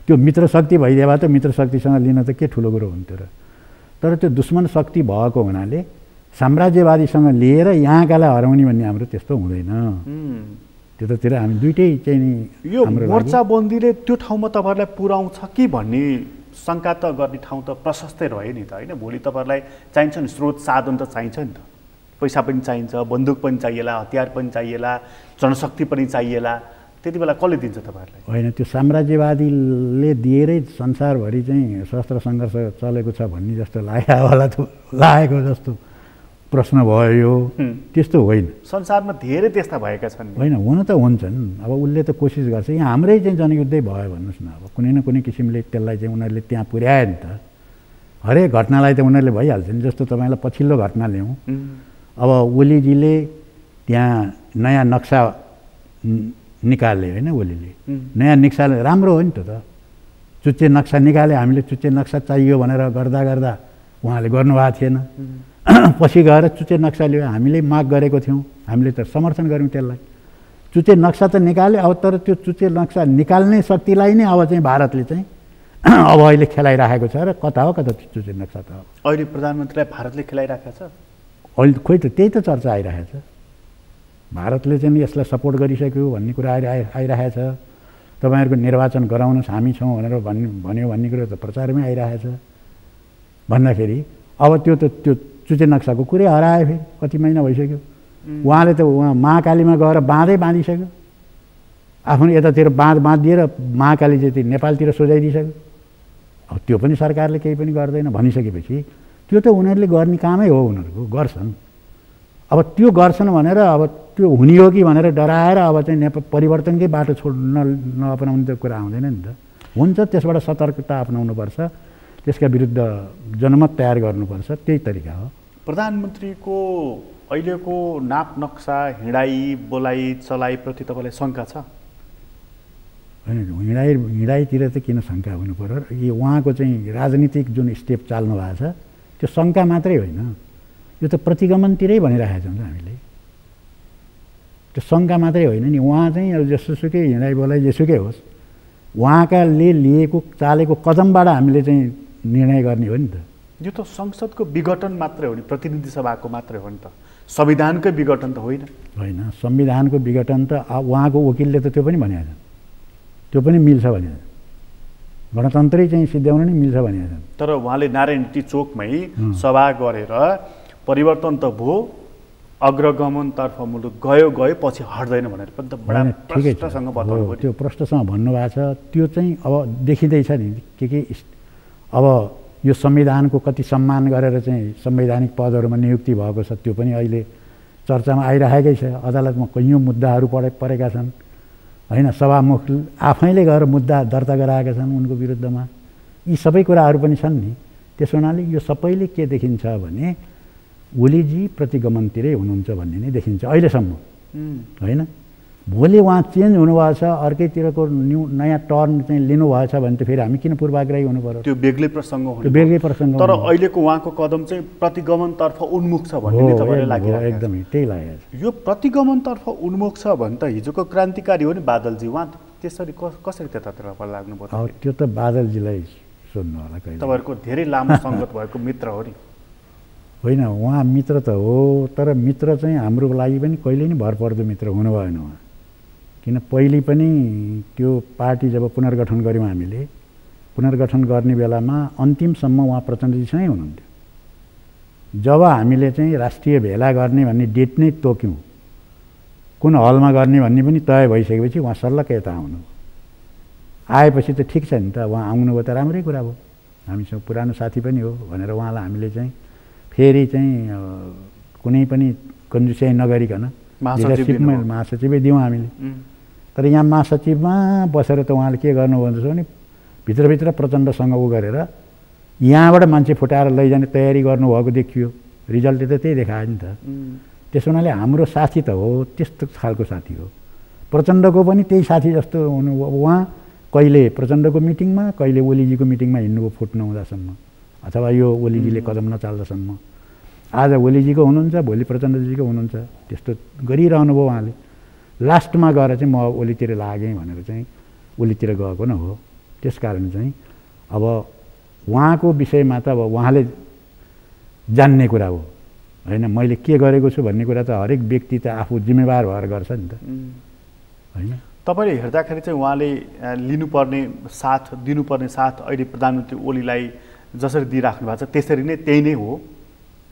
त्यो मित्र शक्ति भइदिए भए त मित्र शक्तिसँग लिन त के ठुलो कुरो हुन्थ्यो र? तर त्यो दुश्मन शक्ति भएको हुनाले साम्राज्यवादीसँग लिएर यहाँकालाई हराउने भन्ने हाम्रो त्यस्तो हुँदैन। त्यतातिर हामी दुइटै चाहिँ नि यो मोर्चाबन्दीले त्यो ठाउँमा तपाईँहरूलाई पुर्याउँछ कि भन्ने शङ्का त गर्ने ठाउँ त प्रशस्तै रह्यो नि त, होइन? भोलि तपाईँहरूलाई चाहिन्छ नि, स्रोत साधन त चाहिन्छ नि त, पैसा पनि चाहिन्छ, बन्दुक पनि चाहिएला, हतियार पनि चाहिएला, जनशक्ति पनि चाहिएला, त्यति बेला कसले दिन्छ तपाईँहरूलाई? होइन, त्यो साम्राज्यवादीले दिएरै संसारभरि चाहिँ शस्त्र सङ्घर्ष चलेको छ भन्ने जस्तो लागेको जस्तो प्रश्न भयो यो। त्यस्तो होइन, संसारमा धेरै त्यस्ता भएका छन्। होइन, हुन त हुन्छन्। अब उसले त कोसिस गर्छ, यहाँ हाम्रै चाहिँ जनयुद्धै भयो भन्नुहोस् न, अब कुनै न कुनै किसिमले त्यसलाई चाहिँ उनीहरूले त्यहाँ पुर्यायो नि त। हरेक घटनालाई त उनीहरूले भइहाल्छ नि। जस्तो तपाईँलाई पछिल्लो घटना ल्याउँ, अब ओलीजीले त्यहाँ नयाँ नक्सा निकाले, होइन? ओलीले नयाँ नक्सा राम्रो हो नि त, चुच्चे नक्सा निकाले, हामीले चुच्चे नक्सा चाहियो भनेर गर्दा उहाँले गर्नुभएको थिएन। पछि गएर चुच्चे नक्सा लियो, हामीले माग गरेको थियौँ, हामीले त समर्थन गऱ्यौँ त्यसलाई। चुच्चे नक्सा त निकाले, अब तर त्यो चुच्चे नक्सा निकाल्ने शक्तिलाई नै अब चाहिँ भारतले चाहिँ अब अहिले खेलाइराखेको छ र कता हो कता चुच्चे नक्सा त अहिले प्रधानमन्त्रीलाई भारतले खेलाइराखेको छ। अहिले खोइ त त्यही त चर्चा आइरहेको छ, भारतले चाहिँ यसलाई सपोर्ट गरिसक्यो भन्ने कुरा आइरहेको छ। तपाईँहरूको निर्वाचन गराउनुहोस् हामी छौँ भनेर भन्यो भन्ने कुरो त प्रचारमै आइरहेको छ। भन्दाखेरि अब त्यो चुच्चे नक्साको कुरै हरायो, फेरि कति महिना भइसक्यो। उहाँले त उहाँ महाकालीमा गएर बाँधै बाँधिसक्यो, आफ्नो यतातिर बाँधिदिएर महाकाली चाहिँ नेपालतिर सोझाइदिइसक्यो। अब त्यो पनि सरकारले केही पनि गर्दैन भनिसकेपछि त्यो त उनीहरूले गर्ने कामै हो, उनीहरूको गर्छन्। अब त्यो गर्छन् भनेर अब त्यो हुने हो कि भनेर डराएर अब चाहिँ परिवर्तनकै बाटो नअपनाउने त कुरा आउँदैन नि त। हुन्छ, त्यसबाट सतर्कता अपनाउनुपर्छ, त्यसका विरुद्ध जनमत तयार गर्नुपर्छ, त्यही तरिका हो। प्रधानमन्त्रीको अहिलेको नाप नक्सा, हिँडाइ बोलाइ चलाइप्रति तपाईँलाई शङ्का छ? होइन, हिँडाइतिर त किन शङ्का हुनु पर्यो? यो उहाँको चाहिँ राजनीतिक जुन स्टेप चाल्नु भएको छ त्यो शङ्का मात्रै होइन, यो त प्रतिगमनतिरै भनिरहेका छौँ हामीले। त्यो शङ्का मात्रै होइन नि, उहाँ चाहिँ अब जसोसुकै हिँडाइ बोलाइ जेसुकै होस्, उहाँकाले लिएको चालेको कदमबाट हामीले चाहिँ निर्णय गर्ने हो नि त। यो त संसदको विघटन मात्रै हो नि, प्रतिनिधि सभाको मात्रै हो नि त, संविधानकै विघटन त होइन। होइन, संविधानको विघटन त उहाँको वकिलले त त्यो पनि भनेको छ, त्यो पनि मिल्छ भने गणतन्त्रै चाहिँ सिद्ध्याउन नै मिल्छ भनेका छन्। तर उहाँले नारायणी चोकमै सभा गरेर परिवर्तन त भयो, अग्रगमनतर्फ मुलुक गयो पछि हट्दैन भनेर पनि त बडा प्रश्नसँग बताउनु भयो। त्यो प्रश्नसँग भन्नुभएको छ। त्यो चाहिँ अब देखिँदैछ नि के अब यो संविधानको कति सम्मान गरेर चाहिँ संवैधानिक पदहरूमा नियुक्ति भएको छ, त्यो पनि अहिले चर्चामा आइरहेकै छ। अदालतमा कैयौँ मुद्दाहरू परेका छन् होइन। सभामुख आफैले गएर मुद्दा दर्ता गराएका छन् उनको विरुद्धमा। यी सबै कुराहरू पनि छन् नि। त्यसो हुनाले यो सबैले के देखिन्छ भने ओलीजी प्रतिगमनतिरै हुनुहुन्छ भन्ने नै देखिन्छ अहिलेसम्म होइन। भोलि उहाँ चेन्ज हुनुभएको छ, अर्कैतिरको नयाँ टर्न चाहिँ लिनुभएछ भने त फेरि हामी किन पूर्वाग्रही हुनु पर्यो? त्यो बेग्लै प्रसङ्ग हो। त्यो बेग्लै प्रसङ्ग। तर अहिलेको उहाँको कदम चाहिँ प्रतिगमनतर्फ उन्मुख छ भन्ने तपाईँलाई लागिरहेको छ? एकदमै त्यही लागेको छ। यो प्रतिगमनतर्फ उन्मुख छ भने त हिजोको क्रान्तिकारी हो नि बादलजी, उहाँ त्यसरी कसरी त्यतातिर लाग्नु पर्यो? त्यो त बादलजीलाई सोध्नु होला कहिले। तपाईँहरूको धेरै लामो सङ्गत भएको मित्र हो नि। होइन, उहाँ मित्र त हो, तर मित्र चाहिँ हाम्रो लागि पनि कहिले नि भरपर्दो मित्र हुनु भएन उहाँ। किन पहिले पनि त्यो पार्टी जब पुनर्गठन गऱ्यौँ हामीले, पुनर्गठन गर्ने बेलामा अन्तिमसम्म उहाँ प्रचण्डजीसँगै हुनुहुन्थ्यो। जब हामीले चाहिँ राष्ट्रिय भेला गर्ने भन्ने डेट नै तोक्यौँ, कुन हलमा गर्ने भन्ने पनि तय भइसकेपछि उहाँ सल्लकै यता आउनुभयो। आएपछि त ठिक छ नि त, उहाँ आउनुभयो त राम्रै कुरा भयो, हामीसँग पुरानो साथी पनि हो भनेर उहाँलाई हामीले चाहिँ फेरि चाहिँ कुनै पनि कन्जुसियाई नगरिकन महासचिवै दियौँ हामीले। तर यहाँ महासचिवमा बसेर त उहाँले के गर्नुभएको छ भने भित्रभित्र प्रचण्डसँग उ गरेर यहाँबाट मान्छे फुटाएर लैजाने तयारी गर्नुभएको देखियो। रिजल्टले त त्यही देखायो नि त। त्यसो हुनाले हाम्रो साथी त हो, त्यस्तो खालको साथी हो। प्रचण्डको पनि त्यही साथी जस्तो हुनु। उहाँ कहिले प्रचण्डको मिटिङमा, कहिले ओलीजीको मिटिङमा हिँड्नुभयो फुट नहुँदासम्म, अथवा यो ओलीजीले कदम नचाल्दासम्म। आज ओलीजीको हुनुहुन्छ, भोलि प्रचण्डजीको हुनुहुन्छ, त्यस्तो गरिरहनु भयो उहाँले। लास्टमा गएर चाहिँ म ओलीतिर लागेँ भनेर चाहिँ ओलीतिर गएको न हो। त्यस कारण चाहिँ अब उहाँको विषयमा त अब उहाँले जान्ने कुरा हो होइन। मैले के गरेको छु भन्ने कुरा त हरेक व्यक्ति त आफू जिम्मेवार भएर गर्छ नि त होइन। तपाईँले हेर्दाखेरि चाहिँ उहाँले लिनुपर्ने साथ, दिनुपर्ने साथ अहिले प्रधानमन्त्री ओलीलाई जसरी दिइराख्नु भएको छ त्यसरी नै त्यही नै हो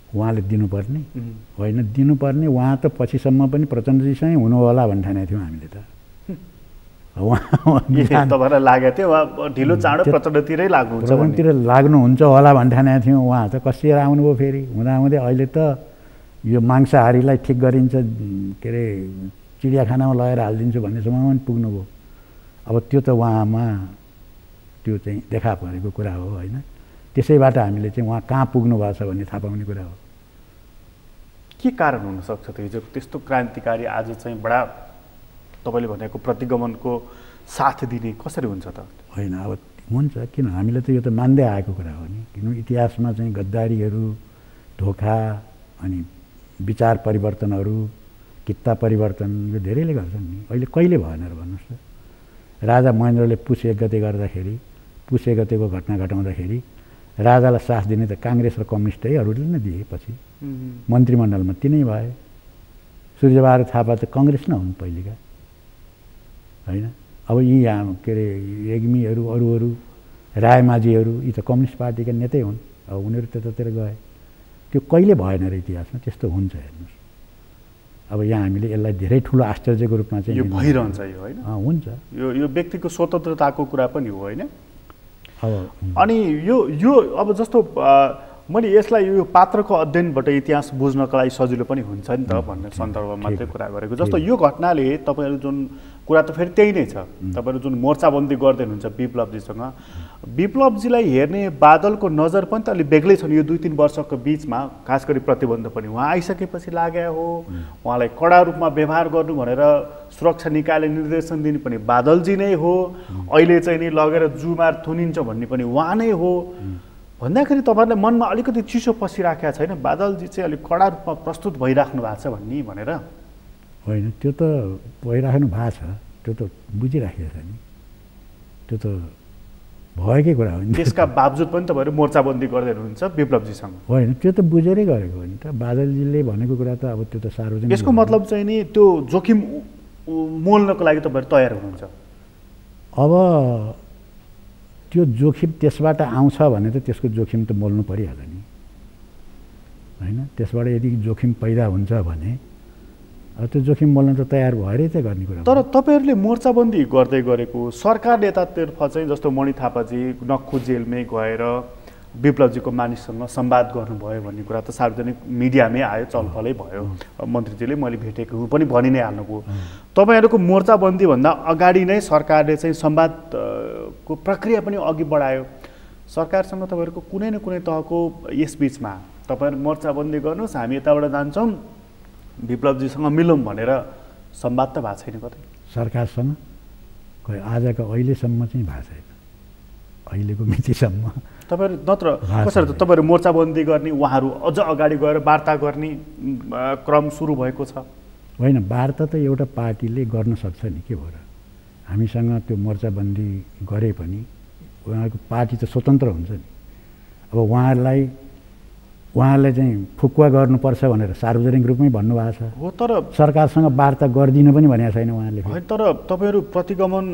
उहाँले दिनुपर्ने होइन। दिनुपर्ने उहाँ त पछिसम्म पनि प्रचण्डजीसँगै हुनु होला भन्ने ठानेको थियौँ हामीले त। तपाईँलाई लागेको थियो उहाँ ढिलो चाँडो प्रचण्डतिरै लाग्नुहुन्छ, प्रचण्डतिर लाग्नुहुन्छ होला भन्ने ठानेको थियौँ। उहाँ त कसिएर आउनुभयो फेरि हुँदाहुँदै अहिले त यो मांसाहारीलाई ठिक गरिन्छ के अरे चिडियाखानामा लगेर हालिदिन्छु भन्ने समयमा पनि पुग्नुभयो। अब त्यो त उहाँमा त्यो चाहिँ देखा परेको कुरा हो होइन। त्यसैबाट हामीले चाहिँ उहाँ कहाँ पुग्नु भएको छ भन्ने थाहा पाउने कुरा हो। के कारण हुनसक्छ त हिजो त्यस्तो क्रान्तिकारी आज चाहिँ बडा तपाईँले भनेको प्रतिगमनको साथ दिने कसरी हुन्छ त? होइन, अब हुन्छ, किन हामीले त यो त मान्दै आएको कुरा हो नि। किन इतिहासमा चाहिँ गद्दारीहरू, धोका, अनि विचार परिवर्तनहरू, कित्ता परिवर्तन यो धेरैले गर्छन् नि। अहिले कहिले भएन र भन्नुहोस् त? राजा महेन्द्रले पुस 1 गते गर्दाखेरि, पुस 1 गतेको घटना घटाउँदाखेरि राजालाई साथ दिने त काङ्ग्रेस र कम्युनिस्टहरूले नै दिए। पछि मन्त्रीमण्डलमा तिनै भए। सूर्यबहादुर थापा त कङ्ग्रेस न हुन् पहिलेका होइन। अब यी के अरे रेग्मीहरू, अरू रायमाझीहरू, यी त कम्युनिस्ट पार्टीका नेतै हुन्। अब उनीहरू त्यतातिर गए। त्यो कहिले भएन र इतिहासमा? त्यस्तो हुन्छ हेर्नुहोस्। अब यहाँ हामीले यसलाई धेरै ठुलो आश्चर्यको रूपमा चाहिँ यो भइरहन्छ यो होइन। हुन्छ, यो व्यक्तिको स्वतन्त्रताको कुरा पनि हो होइन। अब अनि यो अब जस्तो मैले यसलाई यो पात्रको अध्ययनबाट इतिहास बुझ्नका लागि सजिलो पनि हुन्छ नि त भन्ने सन्दर्भमा मात्रै कुरा गरेको। जस्तो यो घटनाले तपाईँहरू जुन कुरा त फेरि त्यही नै छ, तपाईँहरू जुन मोर्चाबन्दी गर्दै हुनुहुन्छ विप्लवजीसँग, विप्लवजीलाई हेर्ने बादलको नजर पनि त अलिक बेग्लै छ नि यो 2-3 वर्षको बिचमा। खास गरी प्रतिबन्ध पनि उहाँ आइसकेपछि लाग्यो हो, उहाँलाई कडा रूपमा व्यवहार गर्नु भनेर सुरक्षा निकायले निर्देशन दिने पनि बादलजी नै हो, अहिले चाहिँ नि लगेर जुमार थुनिन्छ भन्ने पनि उहाँ नै हो भन्दाखेरि तपाईँहरूले मनमा अलिकति चिसो पसिराखेको छैन बादलजी चाहिँ अलिक कडा रूपमा प्रस्तुत भइराख्नु भएको छ भन्ने भनेर? होइन, त्यो त भइराख्नु भएको छ, त्यो त बुझिराखेको छ नि, त्यो त भएकै कुरा हो नि। त्यसका बावजुद पनि तपाईँहरू मोर्चाबन्दी गर्दै हुनुहुन्छ विप्लवजीसँग? होइन, त्यो त बुझेरै गरेको हो नि त। बादलजीले भनेको कुरा त अब त्यो त सार्वजनिक। यसको मतलब चाहिँ नि त्यो जोखिम मोल्नको लागि तपाईँहरू तयार हुनुहुन्छ? अब त्यो जोखिम त्यसबाट आउँछ भने त त्यसको जोखिम त मोल्नु परिहाल्यो नि हैन। त्यसबाट यदि जोखिम पैदा हुन्छ भने त्यो जोखिम मोल्न त तयार भएरै त गर्ने कुरा। तर तपाईँहरूले मोर्चाबन्दी गर्दै गरेको सरकार नेतातर्फ चाहिँ जस्तो मणि थापाजी नक्खु जेलमै गएर विप्लवजीको मानिससँग संवाद गर्नुभयो भन्ने कुरा त सार्वजनिक मिडियामै आयो, चलखलै भयो। मन्त्रीजीले मैले भेटेको पनि भनि नै हाल्नुभयो। तपाईँहरूको मोर्चाबन्दीभन्दा अगाडि नै सरकारले चाहिँ संवादको प्रक्रिया पनि अघि बढायो। सरकारसँग तपाईँहरूको कुनै न कुनै तहको यसबिचमा तपाईँहरू मोर्चाबन्दी गर्नुहोस्, हामी यताबाट जान्छौँ, विप्लवजीसँग मिलौँ भनेर संवाद त भएको छैन कतै सरकारसँग। खोइ आजको अहिलेसम्म चाहिँ भएको छैन, अहिलेको मितिसम्म। तपाईँहरू नत्र कसरी त तपाईँहरू मोर्चाबन्दी गर्ने, उहाँहरू अझ अगाडि गएर वार्ता गर्ने क्रम सुरु भएको छ? होइन, वार्ता त एउटा पार्टीले गर्न सक्छ नि, के भयो र। हामीसँग त्यो मोर्चाबन्दी गरे पनि उहाँको पार्टी त स्वतन्त्र हुन्छ नि। अब उहाँहरूले चाहिँ फुकुवा गर्नुपर्छ भनेर सार्वजनिक रूपमै भन्नुभएको छ हो, तर सरकारसँग वार्ता गर्दिन पनि भनेको छैन उहाँले। तर तपाईँहरू प्रतिगमन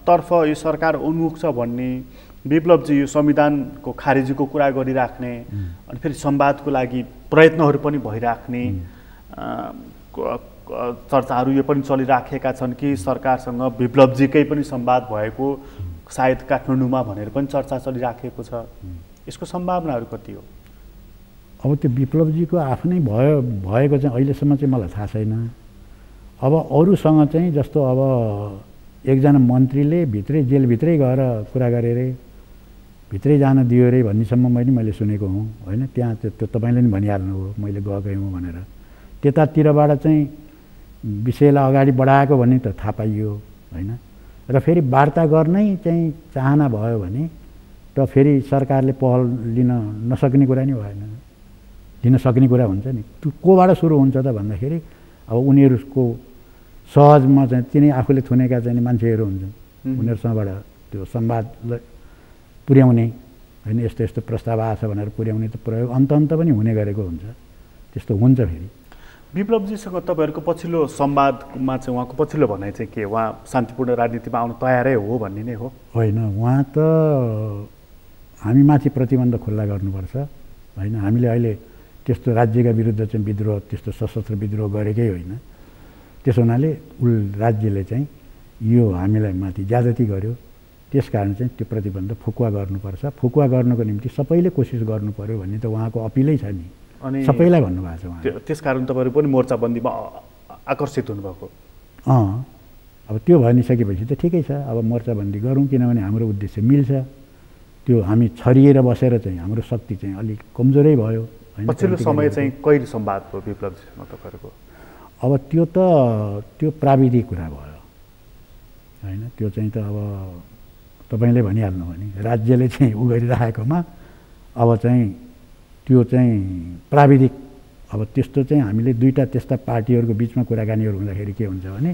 तर्फ यो सरकार उन्मुख छ भन्ने, विप्लवजी यो संविधानको खारेजीको कुरा गरिराख्ने, अनि फेरि संवादको लागि प्रयत्नहरू पनि भइराख्ने चर्चाहरू यो पनि चलिराखेका छन् कि सरकारसँग विप्लवजीकै पनि संवाद भएको सायद काठमाडौँमा भनेर पनि चर्चा चलिराखेको छ। यसको सम्भावनाहरू कति हो? अब त्यो विप्लवजीको आफ्नै भएको चाहिँ अहिलेसम्म चाहिँ मलाई थाहा छैन। अब अरूसँग चाहिँ जस्तो अब एकजना मन्त्रीले जेलभित्रै गएर कुरा गरे अरे, भित्रै जान दियो अरे भन्नेसम्म मैले सुनेको हुँ होइन। त्यहाँ त्यो तपाईँले नि भनिहाल्नु हो मैले गएकै हुँ भनेर। त्यतातिरबाट चाहिँ विषयलाई अगाडि बढाएको भन्ने त थाहा पाइयो होइन। र फेरि वार्ता गर्नै चाहिँ चाहना भयो भने त फेरि सरकारले पहल लिन नसक्ने कुरा नि भएन, लिन सक्ने कुरा हुन्छ नि। त्यो कोबाट सुरु हुन्छ त भन्दाखेरि अब उनीहरूको सहजमा चाहिँ तिनै आफूले थुनेका चाहिँ मान्छेहरू हुन्छन्, उनीहरूसँगबाट त्यो संवाद पुर्याउने होइन, यस्तो यस्तो प्रस्ताव आएछ भनेर पुर्याउने त प्रयोग अन्त पनि हुने गरेको हुन्छ, त्यस्तो हुन्छ। फेरि विप्लवजीसँग तपाईँहरूको पछिल्लो संवादमा चाहिँ उहाँको पछिल्लो भनाइ चाहिँ के, उहाँ शान्तिपूर्ण राजनीतिमा आउन तयारै हो भन्ने नै हो? होइन, उहाँ त हामी माथि प्रतिबन्ध खुल्ला गर्नुपर्छ होइन। हामीले अहिले त्यस्तो राज्यका विरुद्ध चाहिँ विद्रोह, त्यस्तो सशस्त्र विद्रोह गरेकै होइन। त्यसो हुनाले राज्यले चाहिँ यो हामीलाई माथि ज्यादती गर्यो, त्यस कारण चाहिँ त्यो प्रतिबन्ध फुकुवा गर्नुपर्छ। फुकुवा गर्नको निम्ति सबैले कोसिस गर्नु पर्यो भन्ने त उहाँको अपिलै छ नि, अनि सबैलाई भन्नुभएको छ उहाँ। त्यस कारण तपाईँहरू पनि मोर्चाबन्दीमा आकर्षित हुनुभएको? अब त्यो भनिसकेपछि त ठिकै छ, अब मोर्चाबन्दी गरौँ, किनभने हाम्रो उद्देश्य मिल्छ। त्यो हामी छरिएर बसेर चाहिँ हाम्रो शक्ति चाहिँ अलिक कमजोरै भयो। पछिल्लो समय चाहिँ कहिले संवाद भयो विप्लवजीसँग तपाईँहरूको? अब त्यो प्राविधिक कुरा भयो होइन। त्यो चाहिँ त अब तपाईँले भनिहाल्नु भने राज्यले चाहिँ उ गरिराखेकोमा अब चाहिँ त्यो चाहिँ प्राविधिक, अब त्यस्तो चाहिँ हामीले दुईवटा त्यस्ता पार्टीहरूको बिचमा कुराकानीहरू हुँदाखेरि के हुन्छ भने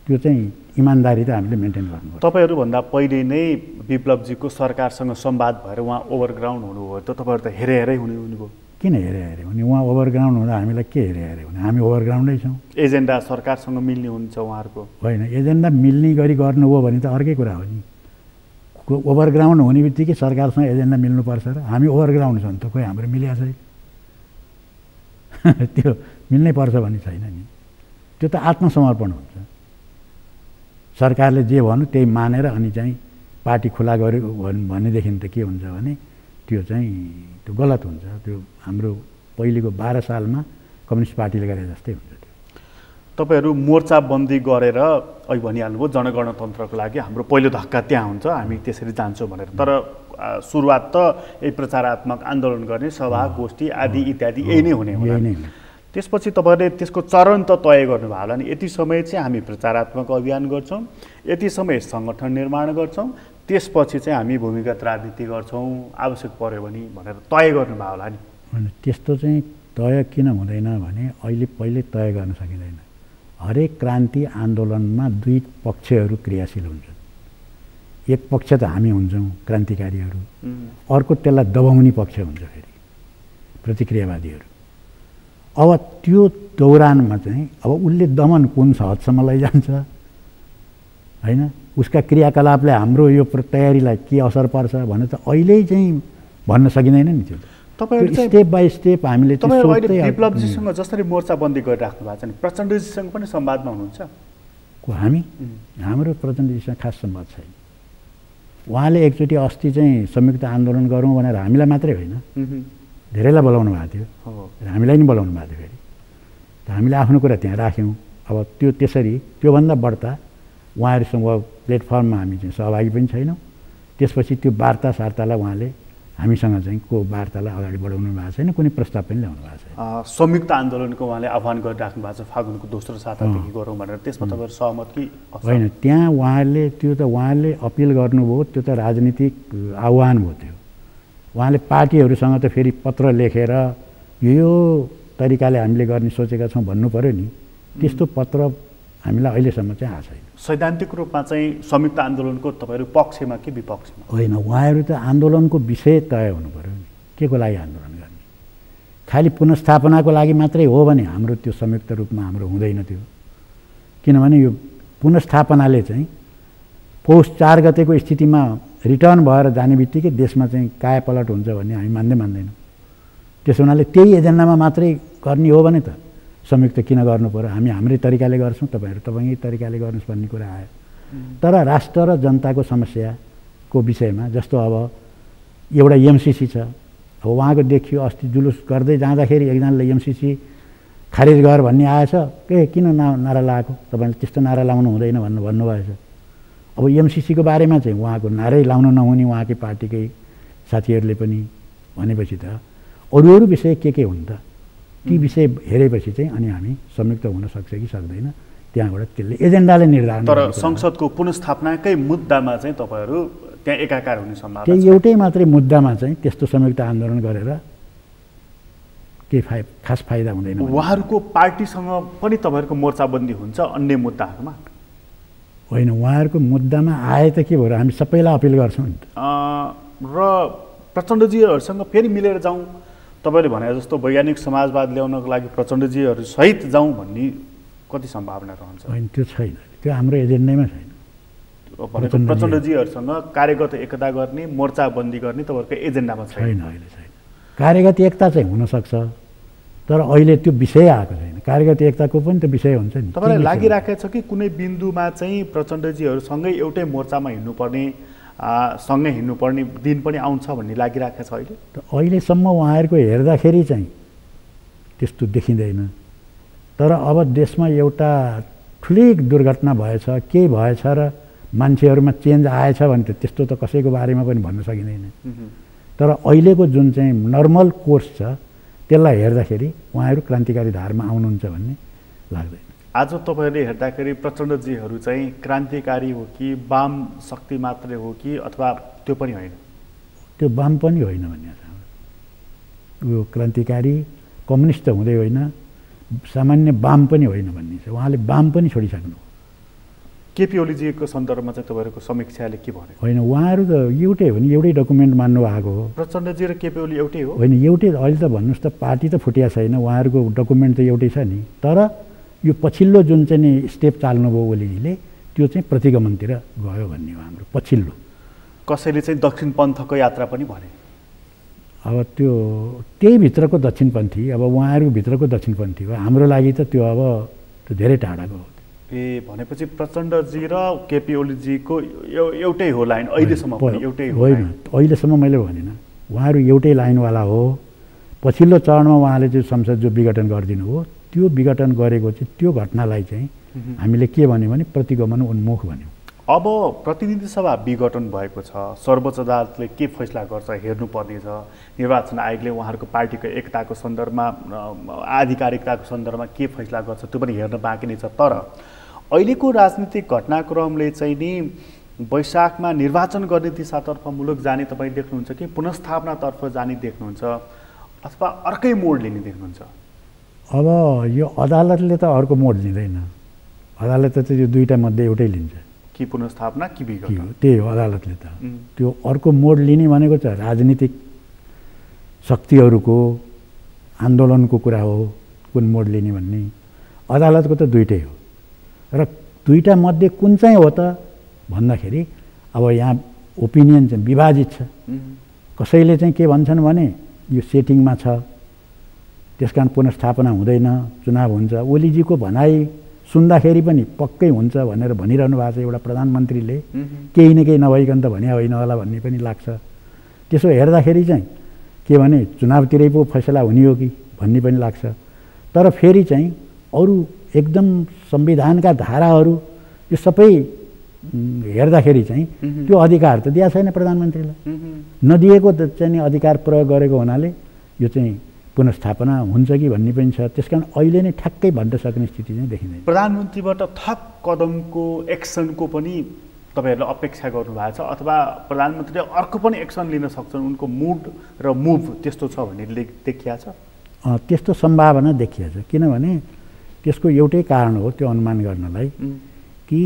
त्यो चाहिँ इमान्दारी त हामीले मेन्टेन गर्नुपर्छ। तपाईँहरूभन्दा पहिले नै विप्लवजीको सरकारसँग संवाद भएर उहाँ ओभरग्राउन्ड हुनुभयो त तपाईँहरू त हेरै हुनुभयो? किन हेरे हुने, उहाँ ओभरग्राउन्ड हुँदा हामीलाई के हेरे हुने, हामी ओभरग्राउन्डै छौँ। एजेन्डा सरकारसँग मिल्ने हुन्छ उहाँहरूको? होइन, एजेन्डा मिल्ने गरी गर्नु हो भने त अर्कै कुरा हो नि। ओभरग्राउन्ड हुने बित्तिकै सरकारसँग एजेन्डा मिल्नुपर्छ र हामी ओभरग्राउन्ड छौँ त, खोइ हाम्रो मिलेको छैन। त्यो मिल्नै पर्छ भन्ने छैन नि, त्यो त आत्मसमर्पण हुन्छ। सरकारले जे भन्यो त्यही मानेर अनि चाहिँ पार्टी खुला गर्यो भनेदेखि त के हुन्छ भने त्यो चाहिँ त्यो गलत हुन्छ। त्यो हाम्रो पहिलेको 12 सालमा कम्युनिस्ट पार्टीले गरे जस्तै हुन्छ। त्यो तपाईँहरू मोर्चाबन्दी गरेर अहिले भनिहाल्नुभयो जनगणतन्त्रको लागि हाम्रो पहिलो धक्का त्यहाँ हुन्छ, हामी त्यसरी जान्छौँ भनेर। तर सुरुवात त यही प्रचारात्मक आन्दोलन गर्ने, सभा गोष्ठी आदि इत्यादि यही नै हुने होला। त्यसपछि तपाईँहरूले त्यसको चरण त तय गर्नुभयो होला नि, यति समय चाहिँ हामी प्रचारात्मक अभियान गर्छौँ, यति समय सङ्गठन निर्माण गर्छौँ, त्यसपछि चाहिँ हामी भूमिगत राजनीति गर्छौँ आवश्यक पर्यो भने भनेर तय गर्नुभयो होला नि? त्यस्तो चाहिँ तय किन हुँदैन भने पहिले तय गर्न सकिँदैन। हरेक क्रान्ति आन्दोलनमा दुई पक्षहरू क्रियाशील हुन्छन्। एक पक्ष त हामी हुन्छौँ क्रान्तिकारीहरू, अर्को त्यसलाई दबाउने पक्ष हुन्छ फेरि प्रतिक्रियावादीहरू। अब त्यो दौरानमा चाहिँ अब उसले दमन कुन हदसम्म लैजान्छ होइन, उसका क्रियाकलापले हाम्रो यो तयारीलाई के असर पर्छ भने त अहिले चाहिँ भन्न सकिँदैन नि त्यो। तपाईहरु स्टेप बाई स्टेप हामीले विप्लवजीसँग जसरी मोर्चाबन्दी गरिराख्नु भएको छ नि प्रचण्डजीसँग पनि संवादमा हुनुहुन्छ? हाम्रो प्रचण्डजीसँग खास संवाद छैन। उहाँले एकचोटि अस्ति चाहिँ संयुक्त आन्दोलन गरौँ भनेर हामीलाई मात्रै होइन धेरैलाई बोलाउनु भएको थियो, हामीलाई नि बोलाउनु भएको थियो। फेरि त हामीले आफ्नो कुरा त्यहाँ राख्यौँ। अब त्यो त्यसरी त्योभन्दा बढ्ता उहाँहरूसँग प्लेटफर्ममा हामी चाहिँ सहभागी पनि छैनौँ। त्यसपछि त्यो वार्तासार्तालाई उहाँले हामीसँग चाहिँ को वार्तालाई अगाडि बढाउनु भएको छैन, कुनै प्रस्ताव पनि ल्याउनु भएको छैन। संयुक्त आन्दोलनको उहाँले आह्वान गरिराख्नु भएको छ फागुनको दोस्रो सातादेखि गरौँ भनेर, त्यसमा तपाईँहरू सहमत कि होइन? त्यहाँ उहाँले त्यो त उहाँले अपिल गर्नुभयो, त्यो त राजनीतिक आह्वान भयो। त्यो उहाँले पार्टीहरूसँग त फेरि पत्र लेखेर यो तरिकाले हामीले गर्ने सोचेका छौँ भन्नु पऱ्यो नि। त्यस्तो पत्र हामीलाई अहिलेसम्म चाहिँ आएको छैन। सैद्धान्तिक रूपमा चाहिँ संयुक्त आन्दोलनको तपाईँहरू पक्षमा कि विपक्षमा? होइन, उहाँहरू त आन्दोलनको विषय तय हुनु पऱ्यो नि, के को लागि आन्दोलन गर्ने। खालि पुनर्स्थापनाको लागि मात्रै हो भने हाम्रो त्यो संयुक्त रूपमा हाम्रो हुँदैन त्यो। किनभने यो पुनर्स्थापनाले चाहिँ पौष 4 गतेको स्थितिमा रिटर्न भएर जाने बित्तिकै देशमा चाहिँ कायापलट हुन्छ भन्ने हामी मान्दैनौँ। त्यसो हुनाले त्यही एजेन्डामा मात्रै गर्ने हो भने त संयुक्त किन गर्नु पर्यो? हामी हाम्रै तरिकाले गर्छौँ, तपाईँहरू तपाईँकै तरिकाले गर्नुहोस् भन्ने कुरा आयो। तर राष्ट्र र जनताको समस्याको विषयमा जस्तो अब एउटा एमसिसी छ, अब उहाँको देखियो अस्ति जुलुस गर्दै जाँदाखेरि एकजनाले एमसिसी खारेज गर भन्ने आएछ, के किन नारा लगाएको, तपाईँले त्यस्तो नारा लाउनु हुँदैन भन्नुभएछ। अब एमसिसीको बारेमा चाहिँ उहाँको नारै लाउन नहुने उहाँकै पार्टीकै साथीहरूले पनि भनेपछि त अरू विषय के हुन् त, ती विषय हेरेपछि चाहिँ अनि हामी संयुक्त हुन सक्छ कि सक्दैन, त्यहाँबाट त्यसले एजेन्डाले निर्धारण। तर संसदको पुनर्स्थापनाकै मुद्दामा चाहिँ तपाईँहरू त्यहाँ एकाकार हुने सम्भावना? त्यही एउटै मात्रै मुद्दामा चाहिँ त्यस्तो संयुक्त आन्दोलन गरेर केही खास फाइदा हुँदैन। उहाँहरूको पार्टीसँग पनि तपाईँहरूको मोर्चाबन्दी हुन्छ अन्य मुद्दाहरूमा? होइन, उहाँहरूको मुद्दामा आए त के भयो, हामी सबैलाई अपिल गर्छौँ नि। र प्रचण्डजीहरूसँग फेरि मिलेर जाउँ, तपाईँले भने जस्तो वैज्ञानिक समाजवाद ल्याउनको लागि प्रचण्डजीहरू सहित जाउँ भन्ने कति सम्भावना रहन्छ? होइन, त्यो छैन, त्यो हाम्रो एजेन्डामै छैन। भनेको प्रचण्डजीहरूसँग कार्यगत एकता गर्ने, मोर्चाबन्दी गर्ने तपाईँहरूको एजेन्डामा छैन? अहिले छैन। कार्यगत एकता चाहिँ हुनसक्छ, तर अहिले त्यो विषय आएको छैन। कार्यगत एकताको पनि त विषय हुन्छ नि। तपाईँलाई लागिराखेको छ कि कुनै बिन्दुमा चाहिँ प्रचण्डजीहरूसँगै एउटै मोर्चामा हिँड्नुपर्ने, सँगै हिँड्नुपर्ने दिन पनि आउँछ भन्ने लागिराखेको छ अहिले? अहिलेसम्म उहाँहरूको हेर्दाखेरि चाहिँ त्यस्तो देखिँदैन। तर अब देशमा एउटा ठुलै दुर्घटना भएछ, केही भएछ र मान्छेहरूमा चेन्ज आएछ भने त त्यस्तो त कसैको बारेमा पनि भन्न सकिँदैन। तर अहिलेको जुन चाहिँ नर्मल कोर्स छ त्यसलाई हेर्दाखेरि उहाँहरू क्रान्तिकारी धारमा आउनुहुन्छ भन्ने लाग्दैन। आज तपाईँहरूले हेर्दाखेरि प्रचण्डजीहरू चाहिँ क्रान्तिकारी हो कि वाम शक्ति मात्रै हो कि अथवा त्यो पनि होइन? त्यो वाम पनि होइन भन्ने छ। यो क्रान्तिकारी कम्युनिस्ट त हुँदै होइन, सामान्य वाम पनि होइन भन्ने छ। उहाँले वाम पनि छोडिसक्नु। केपी ओलीजीको सन्दर्भमा चाहिँ तपाईँहरूको समीक्षाले के भन्यो? होइन, उहाँहरू त एउटै हो नि, एउटै डकुमेन्ट मान्नु भएको हो। प्रचण्डजी र केपी ओली एउटै हो? होइन, एउटै। अहिले त भन्नुहोस् त पार्टी त फुटिया छैन, उहाँहरूको डकुमेन्ट त एउटै छ नि। तर यो पछिल्लो जुन चाहिँ नि स्टेप चाल्नुभयो ओलीजीले त्यो चाहिँ प्रतिगमनतिर गयो भन्ने हो हाम्रो पछिल्लो। कसैले चाहिँ दक्षिण पन्थको यात्रा पनि भने? अब त्यो त्यही भित्रको दक्षिणपन्थी, अब उहाँहरू भित्रको दक्षिणपन्थी हो। हाम्रो लागि त त्यो अब त्यो धेरै टाढाको हो। भनेपछि प्रचण्डजी र केपी ओलीजीको एउटै हो लाइन अहिलेसम्म पनि? एउटै हो? होइन, अहिलेसम्म मैले भनिनँ, उहाँहरू एउटै लाइनवाला हो। पछिल्लो चरणमा उहाँले चाहिँ संसद जो विघटन गरिदिनु हो, त्यो विघटन गरेको चाहिँ त्यो घटनालाई चाहिँ हामीले के भन्यो भने प्रतिगमन उन्मुख भन्यौँ। अब प्रतिनिधि सभा विघटन भएको छ, सर्वोच्च अदालतले के फैसला गर्छ हेर्नुपर्ने छ। निर्वाचन आयोगले उहाँहरूको पार्टीको एकताको सन्दर्भमा, आधिकारिकताको सन्दर्भमा के फैसला गर्छ त्यो पनि हेर्न बाँकी नै छ। तर अहिलेको राजनीतिक घटनाक्रमले चाहिँ नि वैशाखमा निर्वाचन गर्ने दिशातर्फ मुलुक जाने तपाईँ देख्नुहुन्छ कि पुनर्स्थापनातर्फ जाने देख्नुहुन्छ अथवा अर्कै मोड लिने देख्नुहुन्छ? अब यो अदालतले त अर्को मोड लिँदैन। अदालतले त यो दुईवटा मध्ये एउटै लिन्छ, कि पुनर्स्थापना कि विघटन। त्यही हो अदालतले त। त्यो अर्को मोड लिने भनेको चाहिँ राजनीतिक शक्तिहरूको आन्दोलनको कुरा हो, कुन मोड लिने भन्ने। अदालतको त दुईटै हो र दुईटा मध्ये कुन चाहिँ हो त भन्दाखेरि अब यहाँ ओपिनियन चाहिँ विभाजित छ। कसैले चाहिँ के भन्छन् भने यो सेटिङमा छ, त्यसकारण पुनर्स्थापना हुँदैन, चुनाव हुन्छ। ओलीजीको भनाइ सुन्दाखेरि पनि पक्कै हुन्छ भनेर भनिरहनु भएको छ एउटा प्रधानमन्त्रीले, केही न केही नभइकन त भने होइन होला भन्ने पनि लाग्छ। त्यसो हेर्दाखेरि चाहिँ के भने चुनावतिरै पो फैसला हुने हो कि भन्ने पनि लाग्छ। तर फेरि चाहिँ अरू एकदम संविधानका धाराहरू यो सबै हेर्दाखेरि चाहिँ त्यो अधिकार त दिएको छैन प्रधानमन्त्रीलाई। नदिएको चाहिँ अधिकार प्रयोग गरेको हुनाले यो चाहिँ पुनर्स्थापना हुन्छ कि भन्ने पनि छ। त्यसकारण अहिले नै ठ्याक्कै भन्न सक्ने स्थिति चाहिँ देखिँदैन। प्रधानमन्त्रीबाट थप कदमको एक्सनको पनि तपाईँहरूले अपेक्षा गर्नुभएको छ अथवा प्रधानमन्त्रीले अर्को पनि एक्सन लिन सक्छन्, उनको मुड र मुभ त्यस्तो छ भन्ने देखिया छ? त्यस्तो सम्भावना देखिया छ। किनभने त्यसको एउटै कारण हो त्यो अनुमान गर्नलाई कि